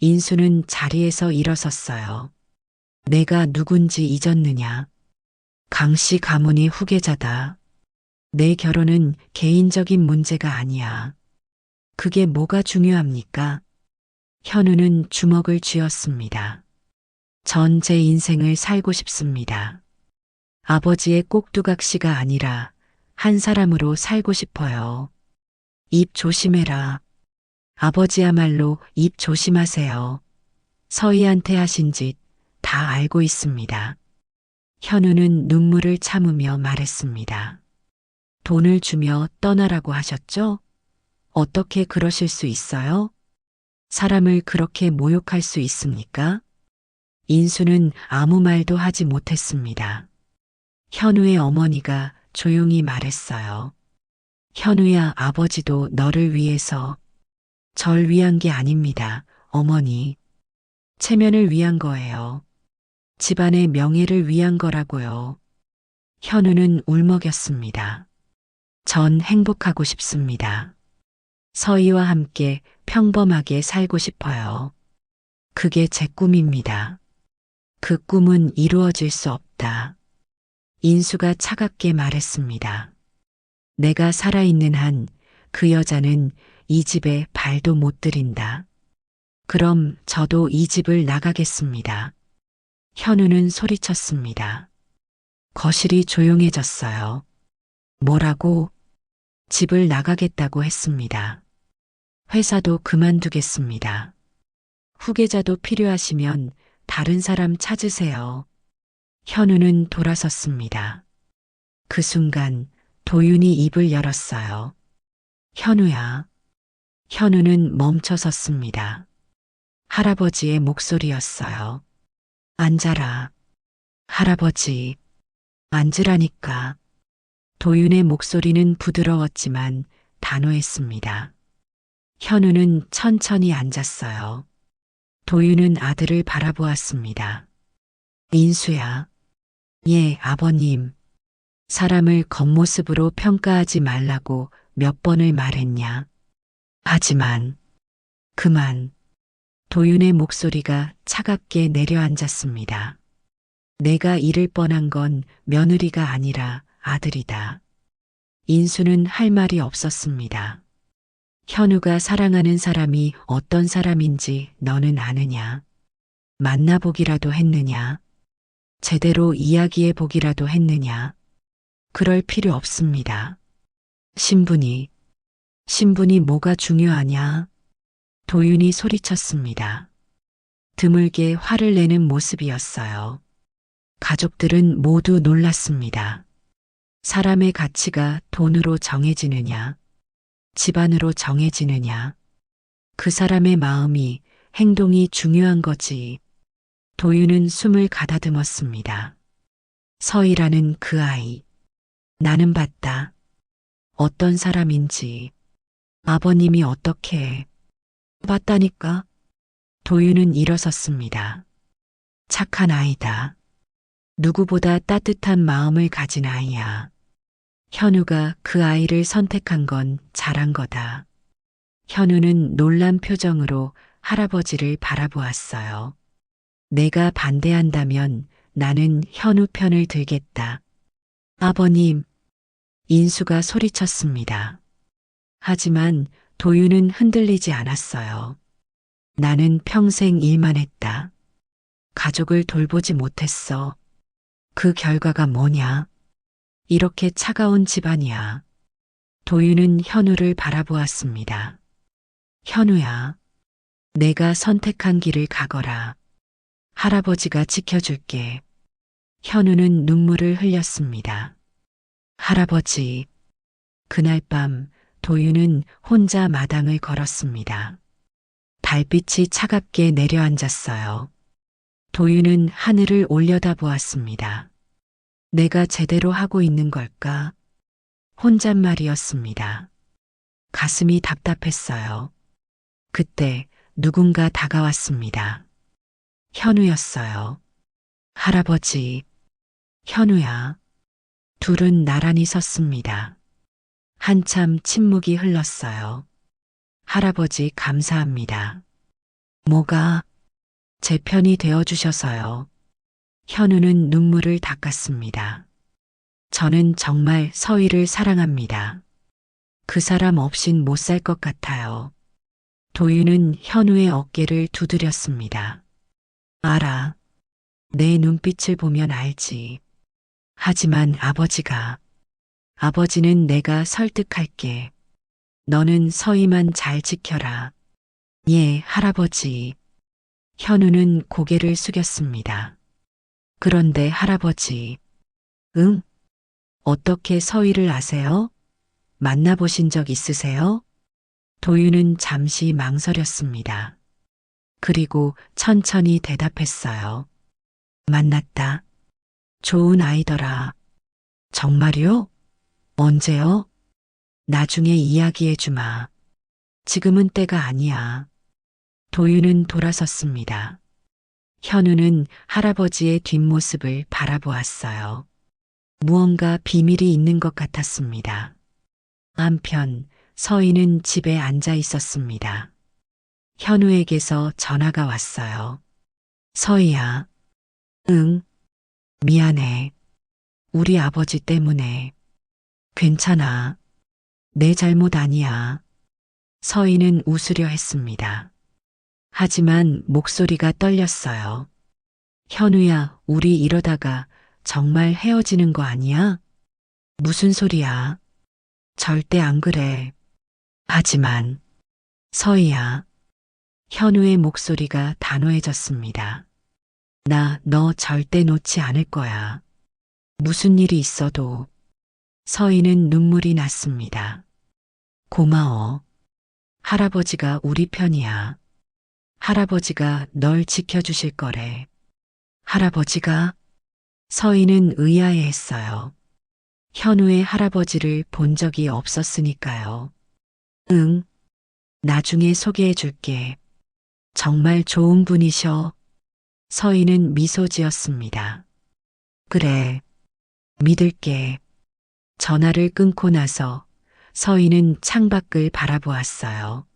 인수는 자리에서 일어섰어요. 내가 누군지 잊었느냐? 강씨 가문이 후계자다. 내 결혼은 개인적인 문제가 아니야. 그게 뭐가 중요합니까? 현우는 주먹을 쥐었습니다. 전 제 인생을 살고 싶습니다. 아버지의 꼭두각시가 아니라 한 사람으로 살고 싶어요. 입 조심해라. 아버지야말로 입 조심하세요. 서희한테 하신 짓 다 알고 있습니다. 현우는 눈물을 참으며 말했습니다. 돈을 주며 떠나라고 하셨죠? 어떻게 그러실 수 있어요? 사람을 그렇게 모욕할 수 있습니까? 인수는 아무 말도 하지 못했습니다. 현우의 어머니가 조용히 말했어요. 현우야, 아버지도 너를 위해서. 절 위한 게 아닙니다, 어머니. 체면을 위한 거예요. 집안의 명예를 위한 거라고요. 현우는 울먹였습니다. 전 행복하고 싶습니다. 서희와 함께 평범하게 살고 싶어요. 그게 제 꿈입니다. 그 꿈은 이루어질 수 없다. 인수가 차갑게 말했습니다. 내가 살아있는 한 그 여자는 이 집에 발도 못 들인다. 그럼 저도 이 집을 나가겠습니다. 현우는 소리쳤습니다. 거실이 조용해졌어요. 뭐라고? 집을 나가겠다고 했습니다. 회사도 그만두겠습니다. 후계자도 필요하시면 다른 사람 찾으세요. 현우는 돌아섰습니다. 그 순간 도윤이 입을 열었어요. 현우야. 현우는 멈춰섰습니다. 할아버지의 목소리였어요. 앉아라. 할아버지. 앉으라니까. 도윤의 목소리는 부드러웠지만 단호했습니다. 현우는 천천히 앉았어요. 도윤은 아들을 바라보았습니다. 인수야. 예, 아버님. 사람을 겉모습으로 평가하지 말라고 몇 번을 말했냐. 하지만 그만. 도윤의 목소리가 차갑게 내려앉았습니다. 내가 잃을 뻔한 건 며느리가 아니라 아들이다. 인수는 할 말이 없었습니다. 현우가 사랑하는 사람이 어떤 사람인지 너는 아느냐? 만나보기라도 했느냐? 제대로 이야기해 보기라도 했느냐? 그럴 필요 없습니다. 신분이 뭐가 중요하냐? 도윤이 소리쳤습니다. 드물게 화를 내는 모습이었어요. 가족들은 모두 놀랐습니다. 사람의 가치가 돈으로 정해지느냐? 집안으로 정해지느냐? 그 사람의 마음이, 행동이 중요한 거지. 도윤은 숨을 가다듬었습니다. 서희라는 그 아이. 나는 봤다. 어떤 사람인지. 아버님이 어떻게. 봤다니까. 도윤은 일어섰습니다. 착한 아이다. 누구보다 따뜻한 마음을 가진 아이야. 현우가 그 아이를 선택한 건 잘한 거다. 현우는 놀란 표정으로 할아버지를 바라보았어요. 내가 반대한다면 나는 현우 편을 들겠다. 아버님, 인수가 소리쳤습니다. 하지만 도윤은 흔들리지 않았어요. 나는 평생 일만 했다. 가족을 돌보지 못했어. 그 결과가 뭐냐? 이렇게 차가운 집안이야. 도윤은 현우를 바라보았습니다. 현우야, 내가 선택한 길을 가거라. 할아버지가 지켜줄게. 현우는 눈물을 흘렸습니다. 할아버지. 그날 밤 도윤은 혼자 마당을 걸었습니다. 달빛이 차갑게 내려앉았어요. 도윤은 하늘을 올려다보았습니다. 내가 제대로 하고 있는 걸까? 혼잣말이었습니다. 가슴이 답답했어요. 그때 누군가 다가왔습니다. 현우였어요. 할아버지, 현우야. 둘은 나란히 섰습니다. 한참 침묵이 흘렀어요. 할아버지 감사합니다. 뭐가? 제 편이 되어주셔서요. 현우는 눈물을 닦았습니다. 저는 정말 서희를 사랑합니다. 그 사람 없인 못 살 것 같아요. 도윤은 현우의 어깨를 두드렸습니다. 알아. 내 눈빛을 보면 알지. 하지만 아버지는 내가 설득할게. 너는 서희만 잘 지켜라. 예, 할아버지. 현우는 고개를 숙였습니다. 그런데 할아버지. 응? 어떻게 서희를 아세요? 만나보신 적 있으세요? 도윤은 잠시 망설였습니다. 그리고 천천히 대답했어요. 만났다. 좋은 아이더라. 정말요? 언제요? 나중에 이야기해 주마. 지금은 때가 아니야. 도윤은 돌아섰습니다. 현우는 할아버지의 뒷모습을 바라보았어요. 무언가 비밀이 있는 것 같았습니다. 한편 서희는 집에 앉아 있었습니다. 현우에게서 전화가 왔어요. 서희야. 응. 미안해. 우리 아버지 때문에. 괜찮아. 내 잘못 아니야. 서희는 웃으려 했습니다. 하지만 목소리가 떨렸어요. 현우야, 우리 이러다가 정말 헤어지는 거 아니야? 무슨 소리야? 절대 안 그래. 하지만, 서희야. 현우의 목소리가 단호해졌습니다. 나 너 절대 놓지 않을 거야. 무슨 일이 있어도. 서희는 눈물이 났습니다. 고마워. 할아버지가 우리 편이야. 할아버지가 널 지켜주실 거래. 할아버지가? 서희는 의아해했어요. 현우의 할아버지를 본 적이 없었으니까요. 응. 나중에 소개해 줄게. 정말 좋은 분이셔. 서희는 미소 지었습니다. 그래. 믿을게. 전화를 끊고 나서 서희는 창밖을 바라보았어요.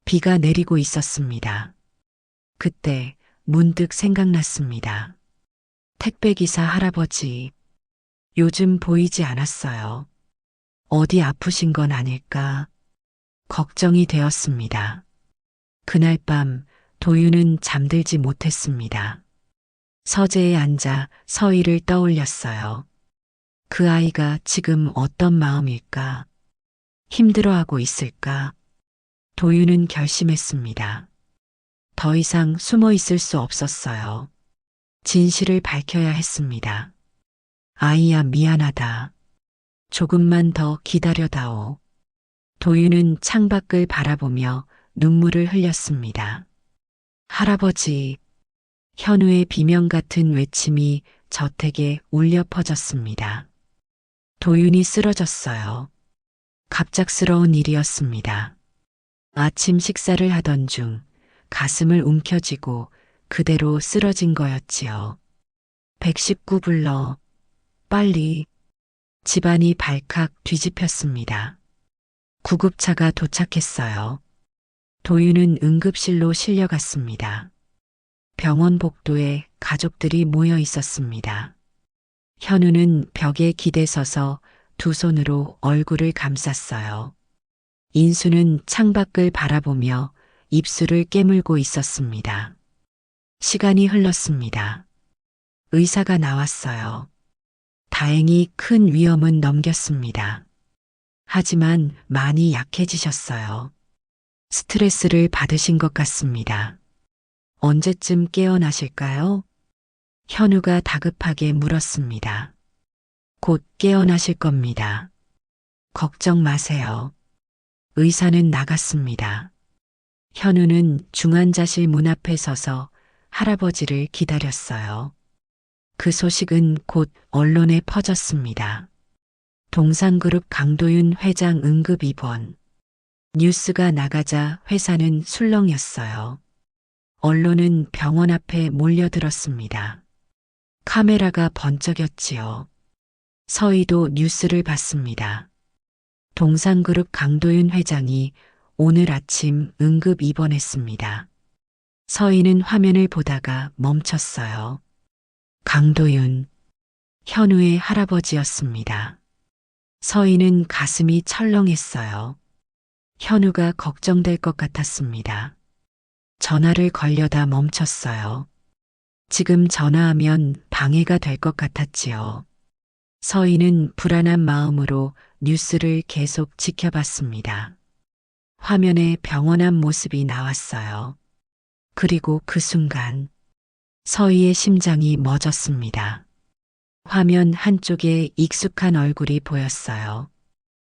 비가 내리고 있었습니다. 그때 문득 생각났습니다. 택배기사 할아버지. 요즘 보이지 않았어요. 어디 아프신 건 아닐까? 걱정이 되었습니다. 그날 밤 도윤은 잠들지 못했습니다. 서재에 앉아 서희를 떠올렸어요. 그 아이가 지금 어떤 마음일까? 힘들어하고 있을까? 도윤은 결심했습니다. 더 이상 숨어 있을 수 없었어요. 진실을 밝혀야 했습니다. 아이야, 미안하다. 조금만 더 기다려다오. 도윤은 창밖을 바라보며 눈물을 흘렸습니다. 할아버지. 현우의 비명 같은 외침이 저택에 울려 퍼졌습니다. 도윤이 쓰러졌어요. 갑작스러운 일이었습니다. 아침 식사를 하던 중 가슴을 움켜쥐고 그대로 쓰러진 거였지요. 119 불러. 빨리. 집안이 발칵 뒤집혔습니다. 구급차가 도착했어요. 도윤은 응급실로 실려갔습니다. 병원 복도에 가족들이 모여 있었습니다. 현우는 벽에 기대서서 두 손으로 얼굴을 감쌌어요. 인수는 창밖을 바라보며 입술을 깨물고 있었습니다. 시간이 흘렀습니다. 의사가 나왔어요. 다행히 큰 위험은 넘겼습니다. 하지만 많이 약해지셨어요. 스트레스를 받으신 것 같습니다. 언제쯤 깨어나실까요? 현우가 다급하게 물었습니다. 곧 깨어나실 겁니다. 걱정 마세요. 의사는 나갔습니다. 현우는 중환자실 문 앞에 서서 할아버지를 기다렸어요. 그 소식은 곧 언론에 퍼졌습니다. 동상그룹 강도윤 회장 응급 입원. 뉴스가 나가자 회사는 술렁였어요. 언론은 병원 앞에 몰려들었습니다. 카메라가 번쩍였지요. 서희도 뉴스를 봤습니다. 동상그룹 강도윤 회장이 오늘 아침 응급 입원했습니다. 서희는 화면을 보다가 멈췄어요. 강도윤, 현우의 할아버지였습니다. 서희는 가슴이 철렁했어요. 현우가 걱정될 것 같았습니다. 전화를 걸려다 멈췄어요. 지금 전화하면 방해가 될 것 같았지요. 서희는 불안한 마음으로 뉴스를 계속 지켜봤습니다. 화면에 병원 앞 모습이 나왔어요. 그리고 그 순간 서희의 심장이 멎었습니다. 화면 한쪽에 익숙한 얼굴이 보였어요.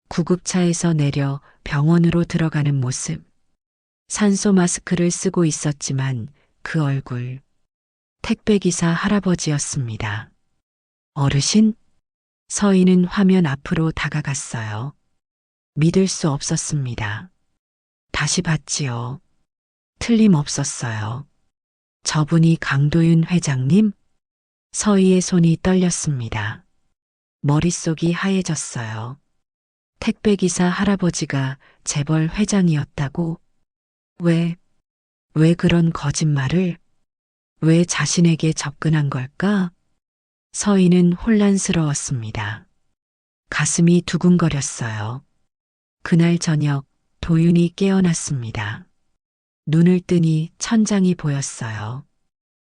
구급차에서 내려 병원으로 들어가는 모습. 산소 마스크를 쓰고 있었지만 그 얼굴. 택배기사 할아버지였습니다. 어르신? 서희는 화면 앞으로 다가갔어요. 믿을 수 없었습니다. 다시 봤지요. 틀림없었어요. 저분이 강도윤 회장님? 서희의 손이 떨렸습니다. 머릿속이 하얘졌어요. 택배기사 할아버지가 재벌 회장이었다고? 왜 그런 거짓말을? 왜 자신에게 접근한 걸까? 서희는 혼란스러웠습니다. 가슴이 두근거렸어요. 그날 저녁 도윤이 깨어났습니다. 눈을 뜨니 천장이 보였어요.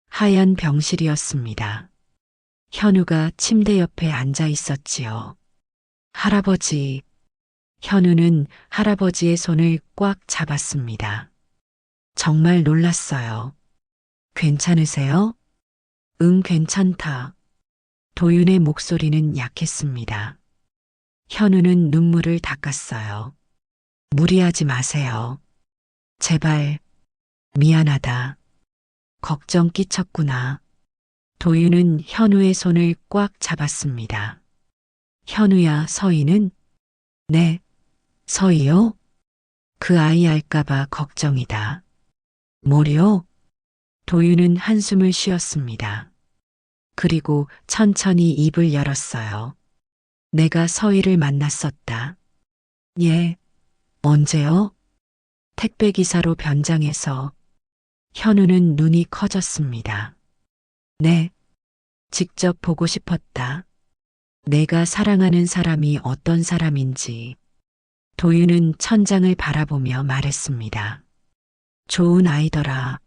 하얀 병실이었습니다. 현우가 침대 옆에 앉아 있었지요. 할아버지. 현우는 할아버지의 손을 꽉 잡았습니다. 정말 놀랐어요. 괜찮으세요? 응, 괜찮다. 도윤의 목소리는 약했습니다. 현우는 눈물을 닦았어요. 무리하지 마세요. 제발. 미안하다. 걱정 끼쳤구나. 도윤은 현우의 손을 꽉 잡았습니다. 현우야, 서희는? 네. 서희요? 그 아이 알까봐 걱정이다. 뭐요? 도윤은 한숨을 쉬었습니다. 그리고 천천히 입을 열었어요. 내가 서희를 만났었다. 예. 언제요? 택배기사로 변장해서. 현우는 눈이 커졌습니다. 네. 직접 보고 싶었다. 내가 사랑하는 사람이 어떤 사람인지. 도윤은 천장을 바라보며 말했습니다. 좋은 아이더라.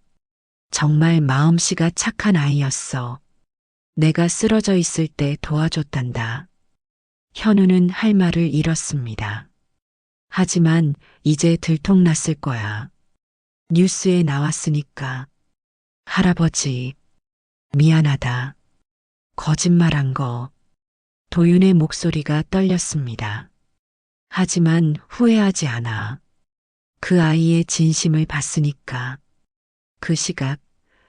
정말 마음씨가 착한 아이였어. 내가 쓰러져 있을 때 도와줬단다. 현우는 할 말을 잃었습니다. 하지만 이제 들통났을 거야. 뉴스에 나왔으니까. 할아버지, 미안하다. 거짓말한 거. 도윤의 목소리가 떨렸습니다. 하지만 후회하지 않아. 그 아이의 진심을 봤으니까. 그 시각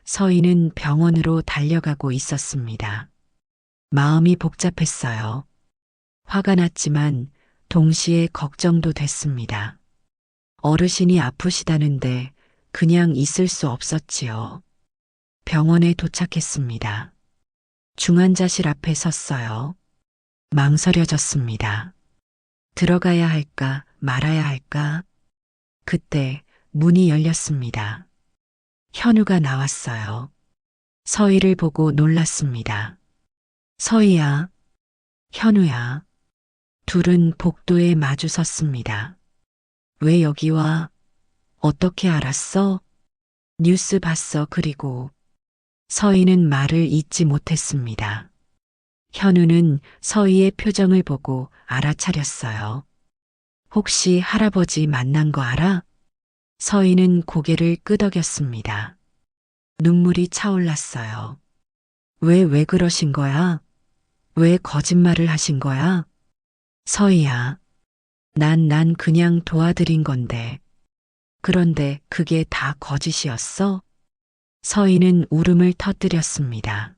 서희는 병원으로 달려가고 있었습니다. 마음이 복잡했어요. 화가 났지만 동시에 걱정도 됐습니다. 어르신이 아프시다는데 그냥 있을 수 없었지요. 병원에 도착했습니다. 중환자실 앞에 섰어요. 망설여졌습니다. 들어가야 할까 말아야 할까? 그때 문이 열렸습니다. 현우가 나왔어요. 서희를 보고 놀랐습니다. 서희야, 현우야. 둘은 복도에 마주 섰습니다. 왜 여기 와? 어떻게 알았어? 뉴스 봤어. 그리고 서희는 말을 잇지 못했습니다. 현우는 서희의 표정을 보고 알아차렸어요. 혹시 할아버지 만난 거 알아? 서희는 고개를 끄덕였습니다. 눈물이 차올랐어요. 왜 그러신 거야? 왜 거짓말을 하신 거야? 서희야, 난 그냥 도와드린 건데. 그런데 그게 다 거짓이었어? 서희는 울음을 터뜨렸습니다.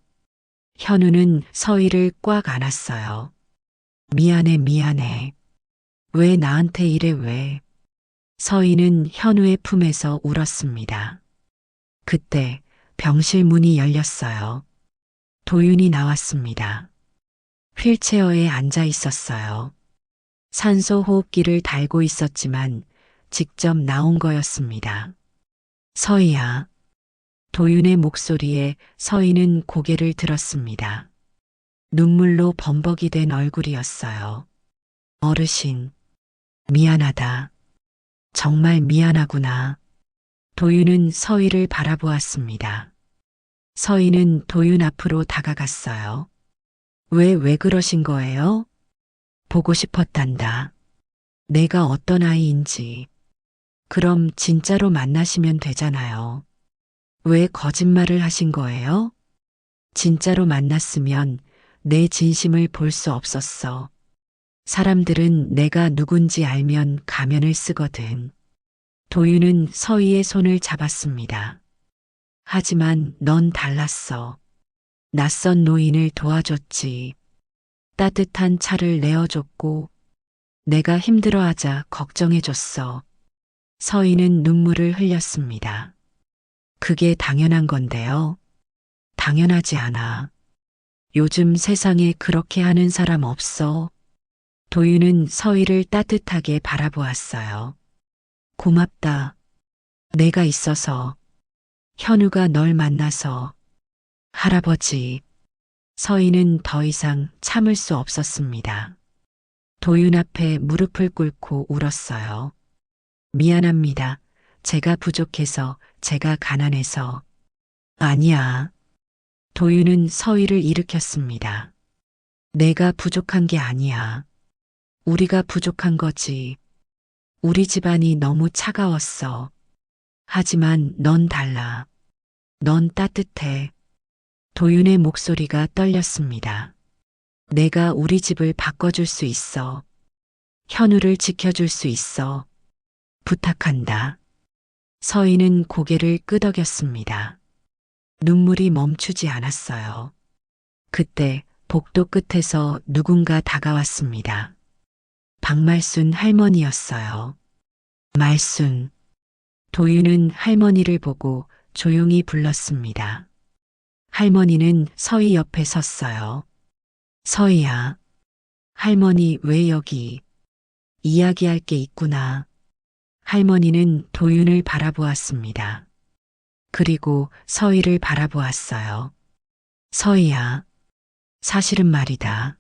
현우는 서희를 꽉 안았어요. 미안해, 미안해. 왜 나한테 이래, 왜? 서희는 현우의 품에서 울었습니다. 그때 병실 문이 열렸어요. 도윤이 나왔습니다. 휠체어에 앉아 있었어요. 산소 호흡기를 달고 있었지만 직접 나온 거였습니다. 서희야. 도윤의 목소리에 서희는 고개를 들었습니다. 눈물로 범벅이 된 얼굴이었어요. 어르신, 미안하다. 정말 미안하구나. 도윤은 서희를 바라보았습니다. 서희는 도윤 앞으로 다가갔어요. 왜 그러신 거예요? 보고 싶었단다. 내가 어떤 아이인지. 그럼 진짜로 만나시면 되잖아요. 왜 거짓말을 하신 거예요? 진짜로 만났으면 내 진심을 볼 수 없었어. 사람들은 내가 누군지 알면 가면을 쓰거든. 도윤은 서희의 손을 잡았습니다. 하지만 넌 달랐어. 낯선 노인을 도와줬지. 따뜻한 차를 내어줬고 내가 힘들어하자 걱정해줬어. 서희는 눈물을 흘렸습니다. 그게 당연한 건데요. 당연하지 않아. 요즘 세상에 그렇게 하는 사람 없어. 도윤은 서희를 따뜻하게 바라보았어요. 고맙다. 내가 있어서. 현우가 널 만나서. 할아버지. 서희는 더 이상 참을 수 없었습니다. 도윤 앞에 무릎을 꿇고 울었어요. 미안합니다. 제가 부족해서, 제가 가난해서. 아니야. 도윤은 서희를 일으켰습니다. 내가 부족한 게 아니야. 우리가 부족한 거지. 우리 집안이 너무 차가웠어. 하지만 넌 달라. 넌 따뜻해. 도윤의 목소리가 떨렸습니다. 내가 우리 집을 바꿔줄 수 있어. 현우를 지켜줄 수 있어. 부탁한다. 서희는 고개를 끄덕였습니다. 눈물이 멈추지 않았어요. 그때 복도 끝에서 누군가 다가왔습니다. 박말순 할머니였어요. 말순. 도윤은 할머니를 보고 조용히 불렀습니다. 할머니는 서희 옆에 섰어요. 서희야. 할머니 왜 여기? 이야기할 게 있구나. 할머니는 도윤을 바라보았습니다. 그리고 서희를 바라보았어요. 서희야. 사실은 말이다.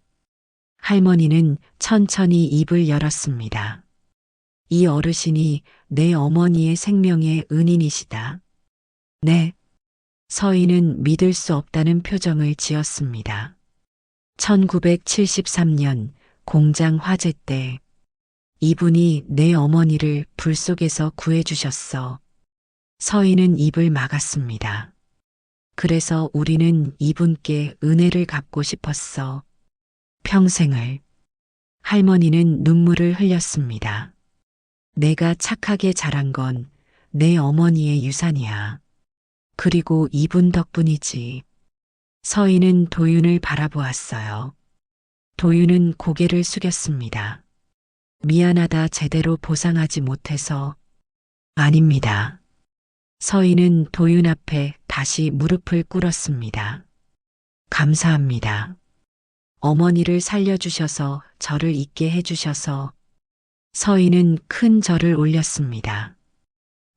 할머니는 천천히 입을 열었습니다. 이 어르신이 내 어머니의 생명의 은인이시다. 네. 서희는 믿을 수 없다는 표정을 지었습니다. 1973년 공장 화재 때 이분이 내 어머니를 불 속에서 구해주셨어. 서희는 입을 막았습니다. 그래서 우리는 이분께 은혜를 갚고 싶었어. 평생을. 할머니는 눈물을 흘렸습니다. 내가 착하게 자란 건 내 어머니의 유산이야. 그리고 이분 덕분이지. 서희는 도윤을 바라보았어요. 도윤은 고개를 숙였습니다. 미안하다 제대로 보상하지 못해서. 아닙니다. 서희는 도윤 앞에 다시 무릎을 꿇었습니다. 감사합니다. 어머니를 살려주셔서 저를 있게 해주셔서. 서희는 큰 절을 올렸습니다.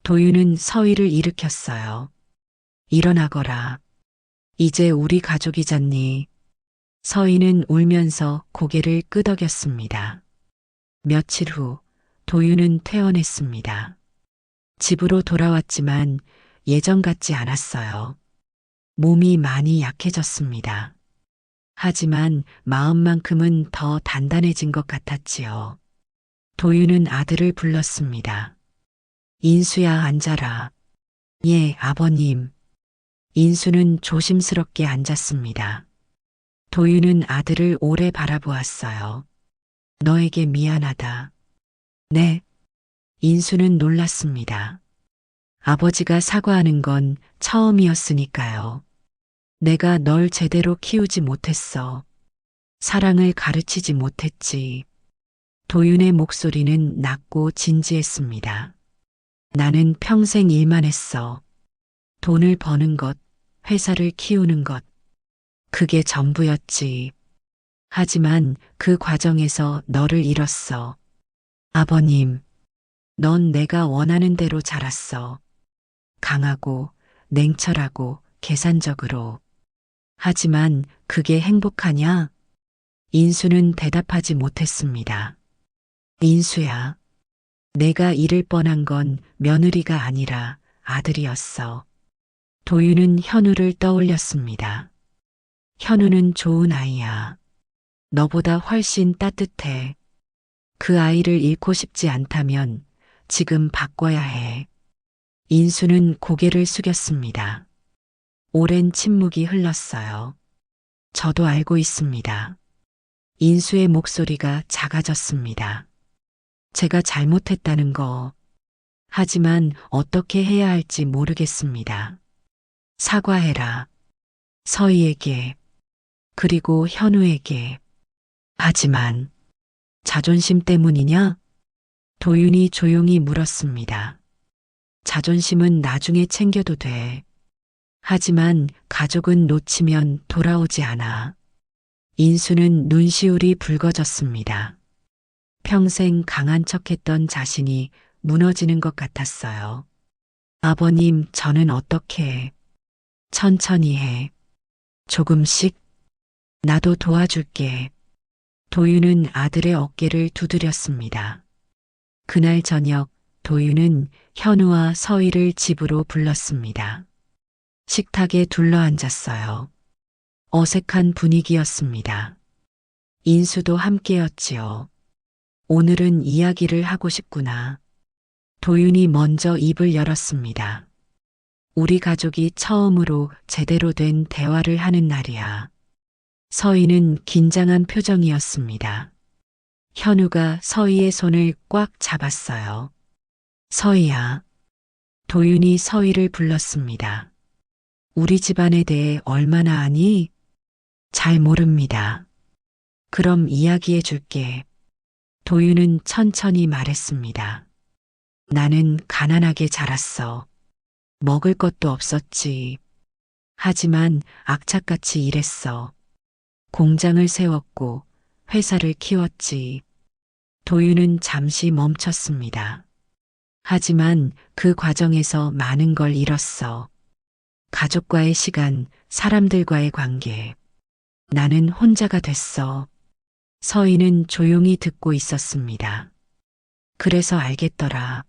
도윤은 서희를 일으켰어요. 일어나거라. 이제 우리 가족이잖니. 서희는 울면서 고개를 끄덕였습니다. 며칠 후 도윤은 퇴원했습니다. 집으로 돌아왔지만 예전 같지 않았어요. 몸이 많이 약해졌습니다. 하지만 마음만큼은 더 단단해진 것 같았지요. 도윤은 아들을 불렀습니다. 인수야, 앉아라. 예, 아버님. 인수는 조심스럽게 앉았습니다. 도윤은 아들을 오래 바라보았어요. 너에게 미안하다. 네. 인수는 놀랐습니다. 아버지가 사과하는 건 처음이었으니까요. 내가 널 제대로 키우지 못했어. 사랑을 가르치지 못했지. 도윤의 목소리는 낮고 진지했습니다. 나는 평생 일만 했어. 돈을 버는 것, 회사를 키우는 것. 그게 전부였지. 하지만 그 과정에서 너를 잃었어. 아버님, 넌 내가 원하는 대로 자랐어. 강하고, 냉철하고, 계산적으로. 하지만 그게 행복하냐? 인수는 대답하지 못했습니다. 인수야, 내가 잃을 뻔한 건 며느리가 아니라 아들이었어. 도윤은 현우를 떠올렸습니다. 현우는 좋은 아이야. 너보다 훨씬 따뜻해. 그 아이를 잃고 싶지 않다면 지금 바꿔야 해. 인수는 고개를 숙였습니다. 오랜 침묵이 흘렀어요. 저도 알고 있습니다. 인수의 목소리가 작아졌습니다. 제가 잘못했다는 거. 하지만 어떻게 해야 할지 모르겠습니다. 사과해라. 서희에게, 그리고 현우에게. 하지만 자존심 때문이냐? 도윤이 조용히 물었습니다. 자존심은 나중에 챙겨도 돼. 하지만 가족은 놓치면 돌아오지 않아. 인수는 눈시울이 붉어졌습니다. 평생 강한 척했던 자신이 무너지는 것 같았어요. 아버님, 저는 어떻게 해? 천천히 해. 조금씩. 나도 도와줄게. 도윤은 아들의 어깨를 두드렸습니다. 그날 저녁 도윤은 현우와 서희를 집으로 불렀습니다. 식탁에 둘러앉았어요. 어색한 분위기였습니다. 인수도 함께였지요. 오늘은 이야기를 하고 싶구나. 도윤이 먼저 입을 열었습니다. 우리 가족이 처음으로 제대로 된 대화를 하는 날이야. 서희는 긴장한 표정이었습니다. 현우가 서희의 손을 꽉 잡았어요. 서희야. 도윤이 서희를 불렀습니다. 우리 집안에 대해 얼마나 아니? 잘 모릅니다. 그럼 이야기해 줄게. 도윤은 천천히 말했습니다. 나는 가난하게 자랐어. 먹을 것도 없었지. 하지만 악착같이 일했어. 공장을 세웠고 회사를 키웠지. 도윤은 잠시 멈췄습니다. 하지만 그 과정에서 많은 걸 잃었어. 가족과의 시간, 사람들과의 관계. 나는 혼자가 됐어. 서희는 조용히 듣고 있었습니다. 그래서 알겠더라.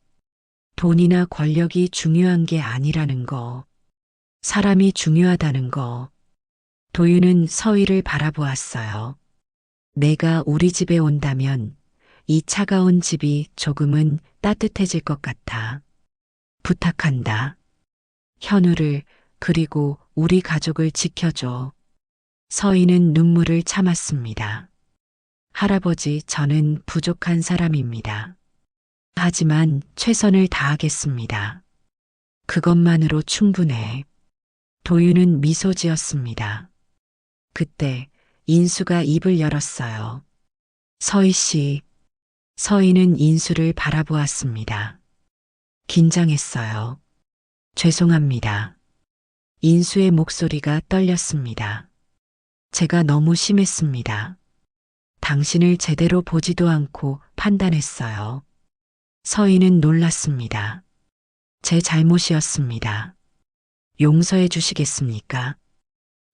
돈이나 권력이 중요한 게 아니라는 거. 사람이 중요하다는 거. 도윤은 서희를 바라보았어요. 내가 우리 집에 온다면 이 차가운 집이 조금은 따뜻해질 것 같아. 부탁한다. 현우를 그리고 우리 가족을 지켜줘. 서희는 눈물을 참았습니다. 할아버지, 저는 부족한 사람입니다. 하지만 최선을 다하겠습니다. 그것만으로 충분해. 도윤은 미소 지었습니다. 그때 인수가 입을 열었어요. 서희 씨. 서희는 인수를 바라보았습니다. 긴장했어요. 죄송합니다. 인수의 목소리가 떨렸습니다. 제가 너무 심했습니다. 당신을 제대로 보지도 않고 판단했어요. 서희는 놀랐습니다. 제 잘못이었습니다. 용서해 주시겠습니까?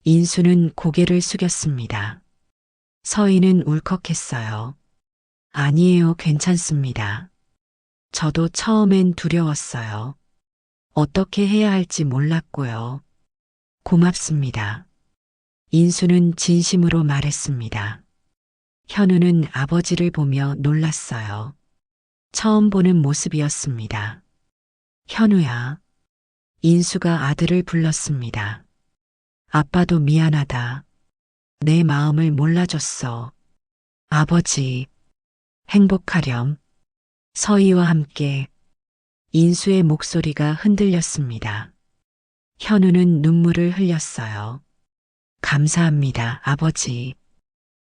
인수는 고개를 숙였습니다. 서희는 울컥했어요. 아니에요, 괜찮습니다. 저도 처음엔 두려웠어요. 어떻게 해야 할지 몰랐고요. 고맙습니다. 인수는 진심으로 말했습니다. 현우는 아버지를 보며 놀랐어요. 처음 보는 모습이었습니다. 현우야. 인수가 아들을 불렀습니다. 아빠도 미안하다. 내 마음을 몰라줬어. 아버지, 행복하렴. 서희와 함께 인수의 목소리가 흔들렸습니다. 현우는 눈물을 흘렸어요. 감사합니다, 아버지.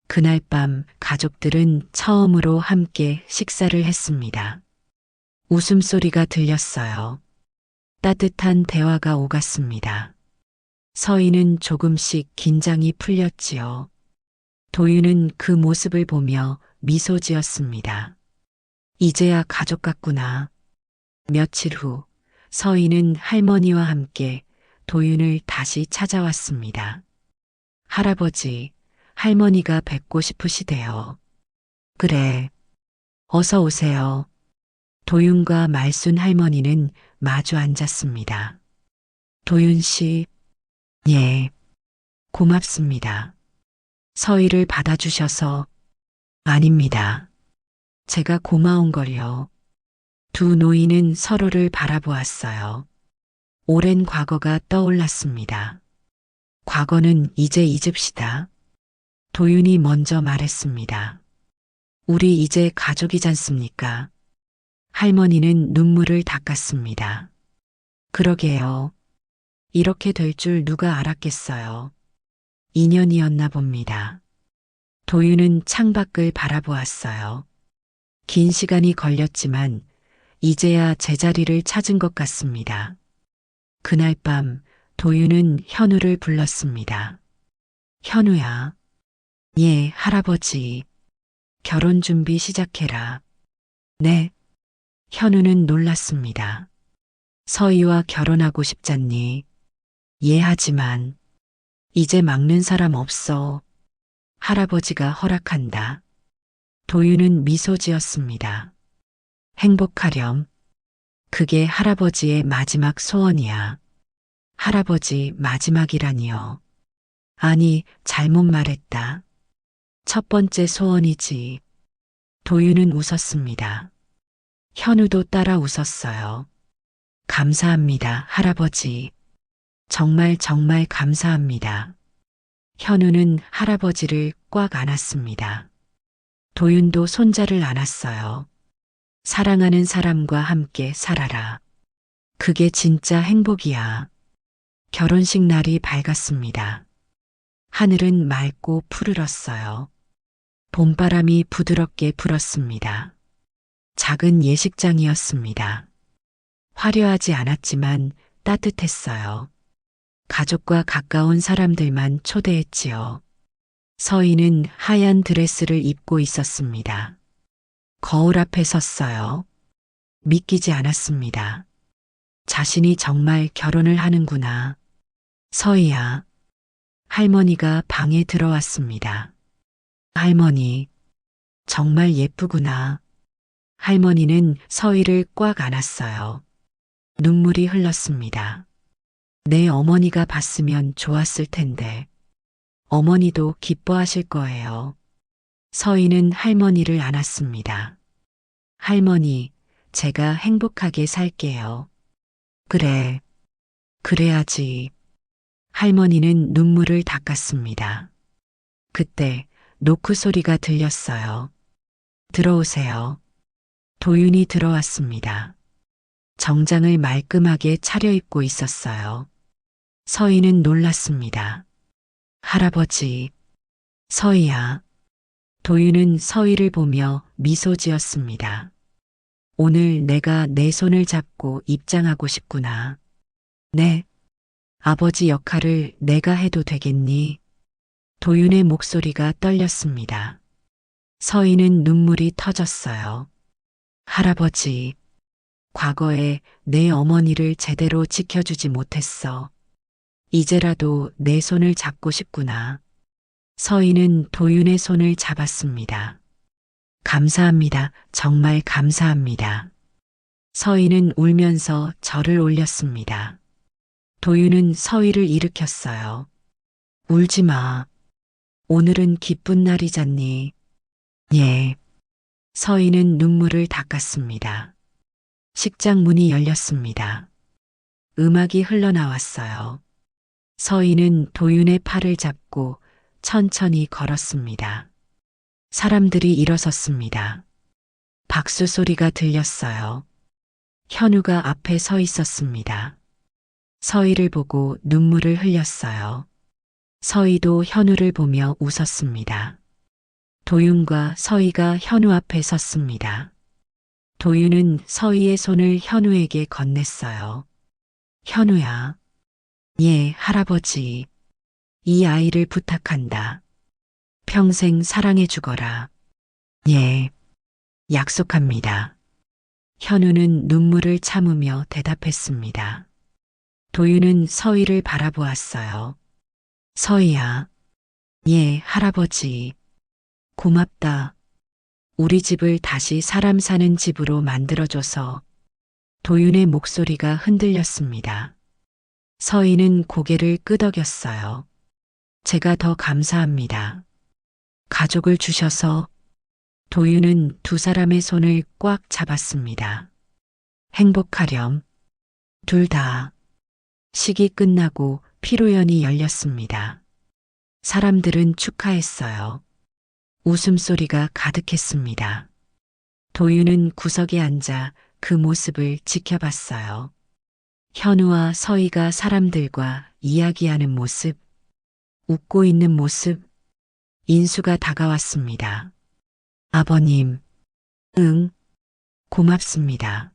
그날 밤 가족들은 처음으로 함께 식사를 했습니다. 웃음소리가 들렸어요. 따뜻한 대화가 오갔습니다. 서희는 조금씩 긴장이 풀렸지요. 도윤은 그 모습을 보며 미소 지었습니다. 이제야 가족 같구나. 며칠 후 서희는 할머니와 함께 도윤을 다시 찾아왔습니다. 할아버지, 할머니가 뵙고 싶으시대요. 그래, 어서 오세요. 도윤과 말순 할머니는 마주 앉았습니다. 도윤 씨, 예, 고맙습니다. 서희를 받아주셔서. 아닙니다. 제가 고마운 걸요. 두 노인은 서로를 바라보았어요. 오랜 과거가 떠올랐습니다. 과거는 이제 잊읍시다. 도윤이 먼저 말했습니다. 우리 이제 가족이잖습니까? 할머니는 눈물을 닦았습니다. 그러게요. 이렇게 될 줄 누가 알았겠어요. 인연이었나 봅니다. 도윤은 창밖을 바라보았어요. 긴 시간이 걸렸지만 이제야 제자리를 찾은 것 같습니다. 그날 밤 도윤은 현우를 불렀습니다. 현우야. 예, 할아버지. 결혼 준비 시작해라. 네. 현우는 놀랐습니다. 서희와 결혼하고 싶잖니. 예, 하지만 이제 막는 사람 없어. 할아버지가 허락한다. 도윤은 미소 지었습니다. 행복하렴. 그게 할아버지의 마지막 소원이야. 할아버지 마지막이라니요. 아니, 잘못 말했다. 첫 번째 소원이지. 도윤은 웃었습니다. 현우도 따라 웃었어요. 감사합니다, 할아버지. 정말 정말 감사합니다. 현우는 할아버지를 꽉 안았습니다. 도윤도 손자를 안았어요. 사랑하는 사람과 함께 살아라. 그게 진짜 행복이야. 결혼식 날이 밝았습니다. 하늘은 맑고 푸르렀어요. 봄바람이 부드럽게 불었습니다. 작은 예식장이었습니다. 화려하지 않았지만 따뜻했어요. 가족과 가까운 사람들만 초대했지요. 서희는 하얀 드레스를 입고 있었습니다. 거울 앞에 섰어요. 믿기지 않았습니다. 자신이 정말 결혼을 하는구나. 서희야. 할머니가 방에 들어왔습니다. 할머니, 정말 예쁘구나. 할머니는 서희를 꽉 안았어요. 눈물이 흘렀습니다. 내 어머니가 봤으면 좋았을 텐데. 어머니도 기뻐하실 거예요. 서희는 할머니를 안았습니다. 할머니, 제가 행복하게 살게요. 그래, 그래야지. 할머니는 눈물을 닦았습니다. 그때 노크 소리가 들렸어요. 들어오세요. 도윤이 들어왔습니다. 정장을 말끔하게 차려입고 있었어요. 서희는 놀랐습니다. 할아버지, 서희야. 도윤은 서희를 보며 미소 지었습니다. 오늘 내가 내 손을 잡고 입장하고 싶구나. 네. 아버지 역할을 내가 해도 되겠니? 도윤의 목소리가 떨렸습니다. 서희는 눈물이 터졌어요. 할아버지, 과거에 내 어머니를 제대로 지켜주지 못했어. 이제라도 내 손을 잡고 싶구나. 서희는 도윤의 손을 잡았습니다. 감사합니다. 정말 감사합니다. 서희는 울면서 절을 올렸습니다. 도윤은 서희를 일으켰어요. 울지 마. 오늘은 기쁜 날이잖니. 예. 서희는 눈물을 닦았습니다. 식장 문이 열렸습니다. 음악이 흘러나왔어요. 서희는 도윤의 팔을 잡고 천천히 걸었습니다. 사람들이 일어섰습니다. 박수 소리가 들렸어요. 현우가 앞에 서 있었습니다. 서희를 보고 눈물을 흘렸어요. 서희도 현우를 보며 웃었습니다. 도윤과 서희가 현우 앞에 섰습니다. 도윤은 서희의 손을 현우에게 건넸어요. 현우야. 예, 할아버지. 이 아이를 부탁한다. 평생 사랑해 주거라. 예. 약속합니다. 현우는 눈물을 참으며 대답했습니다. 도윤은 서희를 바라보았어요. 서희야. 예, 할아버지. 고맙다. 우리 집을 다시 사람 사는 집으로 만들어줘서. 도윤의 목소리가 흔들렸습니다. 서희는 고개를 끄덕였어요. 제가 더 감사합니다. 가족을 주셔서. 도윤은 두 사람의 손을 꽉 잡았습니다. 행복하렴. 둘 다. 식이 끝나고 피로연이 열렸습니다. 사람들은 축하했어요. 웃음소리가 가득했습니다. 도윤은 구석에 앉아 그 모습을 지켜봤어요. 현우와 서희가 사람들과 이야기하는 모습, 웃고 있는 모습, 인수가 다가왔습니다. 아버님, 응, 고맙습니다.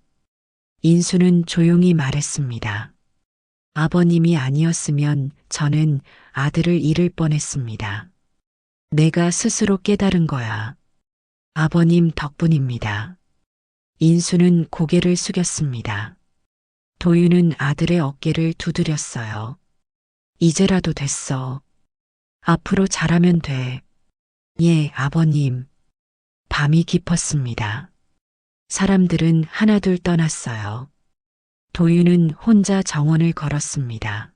인수는 조용히 말했습니다. 아버님이 아니었으면 저는 아들을 잃을 뻔했습니다. 내가 스스로 깨달은 거야. 아버님 덕분입니다. 인수는 고개를 숙였습니다. 도윤은 아들의 어깨를 두드렸어요. 이제라도 됐어. 앞으로 잘하면 돼. 예, 아버님. 밤이 깊었습니다. 사람들은 하나둘 떠났어요. 도윤은 혼자 정원을 걸었습니다.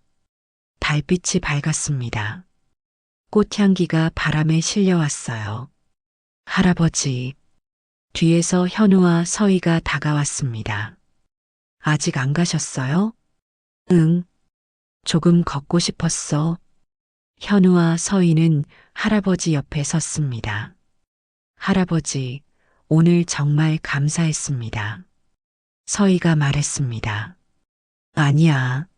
달빛이 밝았습니다. 꽃향기가 바람에 실려왔어요. 할아버지. 뒤에서 현우와 서희가 다가왔습니다. 아직 안 가셨어요? 응. 조금 걷고 싶었어. 현우와 서희는 할아버지 옆에 섰습니다. 할아버지, 오늘 정말 감사했습니다. 서희가 말했습니다. 아니야.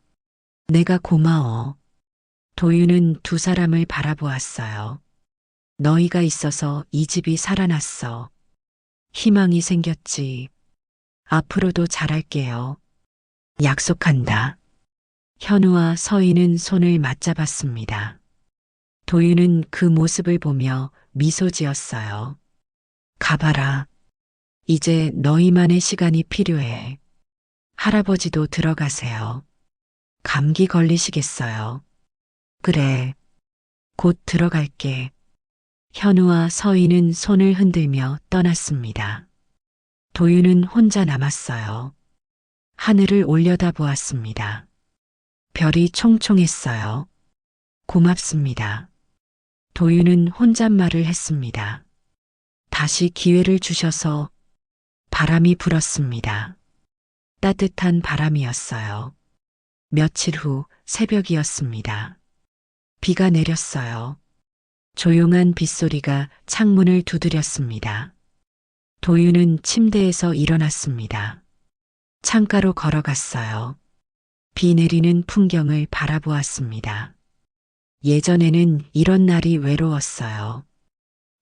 내가 고마워. 도윤은 두 사람을 바라보았어요. 너희가 있어서 이 집이 살아났어. 희망이 생겼지. 앞으로도 잘할게요. 약속한다. 현우와 서희는 손을 맞잡았습니다. 도윤은 그 모습을 보며 미소 지었어요. 가봐라. 이제 너희만의 시간이 필요해. 할아버지도 들어가세요. 감기 걸리시겠어요. 그래. 곧 들어갈게. 현우와 서희는 손을 흔들며 떠났습니다. 도윤은 혼자 남았어요. 하늘을 올려다보았습니다. 별이 총총했어요. 고맙습니다. 도윤은 혼잣말을 했습니다. 다시 기회를 주셔서. 바람이 불었습니다. 따뜻한 바람이었어요. 며칠 후 새벽이었습니다. 비가 내렸어요. 조용한 빗소리가 창문을 두드렸습니다. 도윤은 침대에서 일어났습니다. 창가로 걸어갔어요. 비 내리는 풍경을 바라보았습니다. 예전에는 이런 날이 외로웠어요.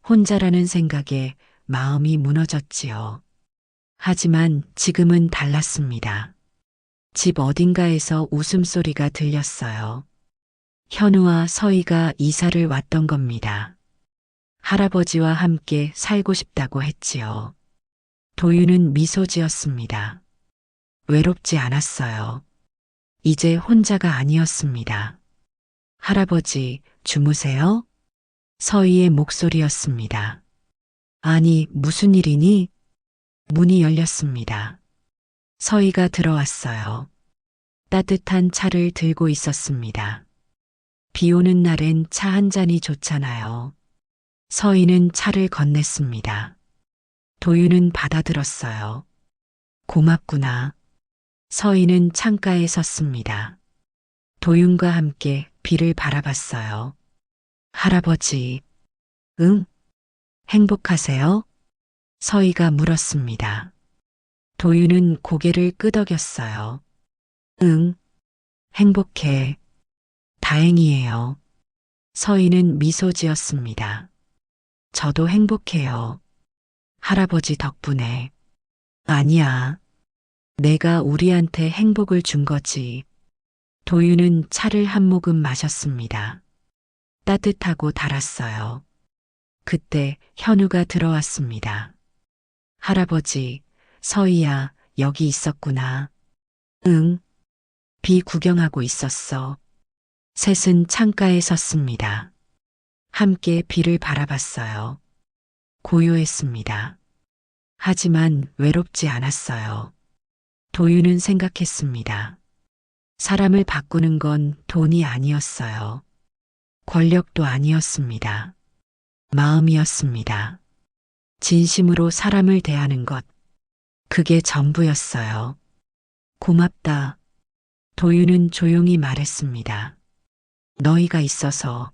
혼자라는 생각에 마음이 무너졌지요. 하지만 지금은 달랐습니다. 집 어딘가에서 웃음소리가 들렸어요. 현우와 서희가 이사를 왔던 겁니다. 할아버지와 함께 살고 싶다고 했지요. 도윤은 미소 지었습니다. 외롭지 않았어요. 이제 혼자가 아니었습니다. 할아버지, 주무세요? 서희의 목소리였습니다. 아니, 무슨 일이니? 문이 열렸습니다. 서희가 들어왔어요. 따뜻한 차를 들고 있었습니다. 비 오는 날엔 차 한 잔이 좋잖아요. 서희는 차를 건넸습니다. 도윤은 받아들었어요. 고맙구나. 서희는 창가에 섰습니다. 도윤과 함께 비를 바라봤어요. 할아버지, 응? 행복하세요? 서희가 물었습니다. 도윤은 고개를 끄덕였어요. 응, 행복해. 다행이에요. 서희는 미소 지었습니다. 저도 행복해요. 할아버지 덕분에. 아니야. 내가 우리한테 행복을 준 거지. 도윤은 차를 한 모금 마셨습니다. 따뜻하고 달았어요. 그때 현우가 들어왔습니다. 할아버지, 서희야, 여기 있었구나. 응, 비 구경하고 있었어. 셋은 창가에 섰습니다. 함께 비를 바라봤어요. 고요했습니다. 하지만 외롭지 않았어요. 도윤은 생각했습니다. 사람을 바꾸는 건 돈이 아니었어요. 권력도 아니었습니다. 마음이었습니다. 진심으로 사람을 대하는 것. 그게 전부였어요. 고맙다. 도윤은 조용히 말했습니다. 너희가 있어서.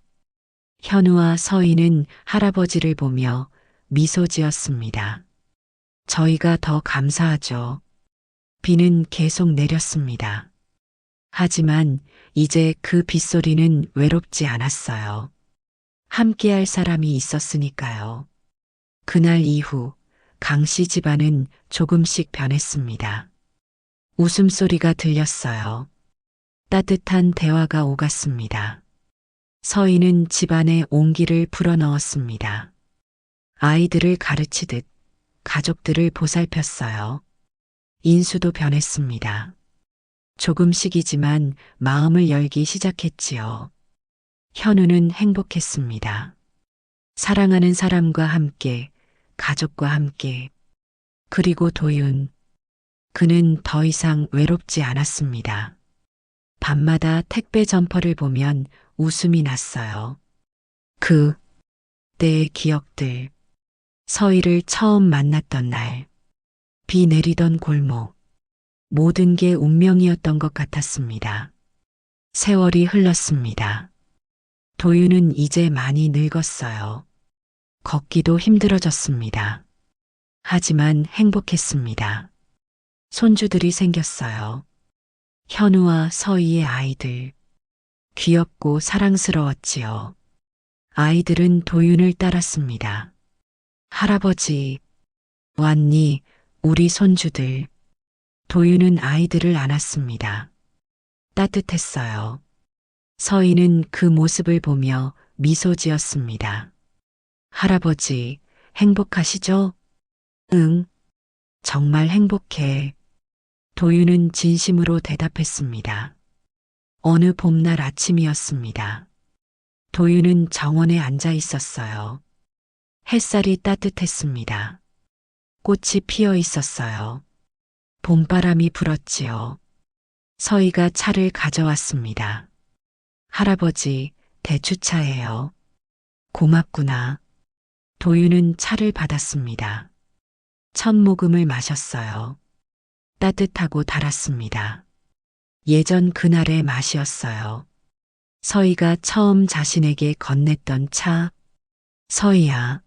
현우와 서희는 할아버지를 보며 미소 지었습니다. 저희가 더 감사하죠. 비는 계속 내렸습니다. 하지만 이제 그 빗소리는 외롭지 않았어요. 함께할 사람이 있었으니까요. 그날 이후 강씨 집안은 조금씩 변했습니다. 웃음소리가 들렸어요. 따뜻한 대화가 오갔습니다. 서희는 집안에 온기를 불어넣었습니다. 아이들을 가르치듯 가족들을 보살폈어요. 인수도 변했습니다. 조금씩이지만 마음을 열기 시작했지요. 현우는 행복했습니다. 사랑하는 사람과 함께, 가족과 함께. 그리고 도윤. 그는 더 이상 외롭지 않았습니다. 밤마다 택배 점퍼를 보면 웃음이 났어요. 그 때의 기억들. 서희를 처음 만났던 날. 비 내리던 골목. 모든 게 운명이었던 것 같았습니다. 세월이 흘렀습니다. 도윤은 이제 많이 늙었어요. 걷기도 힘들어졌습니다. 하지만 행복했습니다. 손주들이 생겼어요. 현우와 서희의 아이들. 귀엽고 사랑스러웠지요. 아이들은 도윤을 따랐습니다. 할아버지, 왔니, 우리 손주들. 도윤은 아이들을 안았습니다. 따뜻했어요. 서희는 그 모습을 보며 미소 지었습니다. 할아버지, 행복하시죠? 응, 정말 행복해. 도윤은 진심으로 대답했습니다. 어느 봄날 아침이었습니다. 도윤은 정원에 앉아 있었어요. 햇살이 따뜻했습니다. 꽃이 피어 있었어요. 봄바람이 불었지요. 서희가 차를 가져왔습니다. 할아버지, 대추차예요. 고맙구나. 도윤은 차를 받았습니다. 첫 모금을 마셨어요. 따뜻하고 달았습니다. 예전 그날의 맛이었어요. 서희가 처음 자신에게 건넸던 차. 서희야,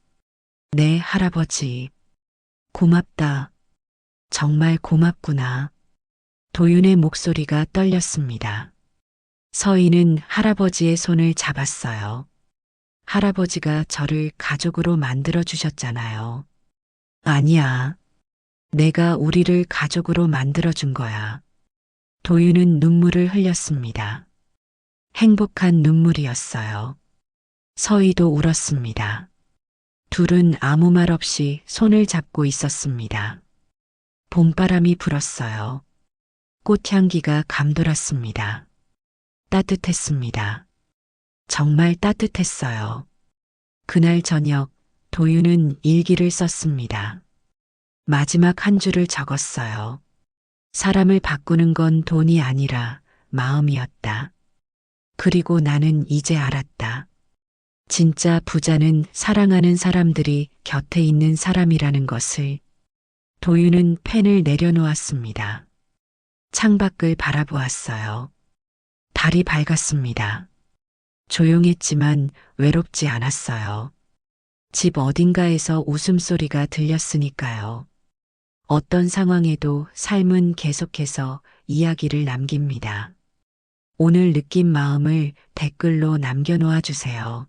네 할아버지. 고맙다. 정말 고맙구나. 도윤의 목소리가 떨렸습니다. 서희는 할아버지의 손을 잡았어요. 할아버지가 저를 가족으로 만들어 주셨잖아요. 아니야. 내가 우리를 가족으로 만들어 준 거야. 도윤은 눈물을 흘렸습니다. 행복한 눈물이었어요. 서희도 울었습니다. 둘은 아무 말 없이 손을 잡고 있었습니다. 봄바람이 불었어요. 꽃향기가 감돌았습니다. 따뜻했습니다. 정말 따뜻했어요. 그날 저녁 도윤은 일기를 썼습니다. 마지막 한 줄을 적었어요. 사람을 바꾸는 건 돈이 아니라 마음이었다. 그리고 나는 이제 알았다. 진짜 부자는 사랑하는 사람들이 곁에 있는 사람이라는 것을. 도윤은 펜을 내려놓았습니다. 창밖을 바라보았어요. 달이 밝았습니다. 조용했지만 외롭지 않았어요. 집 어딘가에서 웃음소리가 들렸으니까요. 어떤 상황에도 삶은 계속해서 이야기를 남깁니다. 오늘 느낀 마음을 댓글로 남겨놓아 주세요.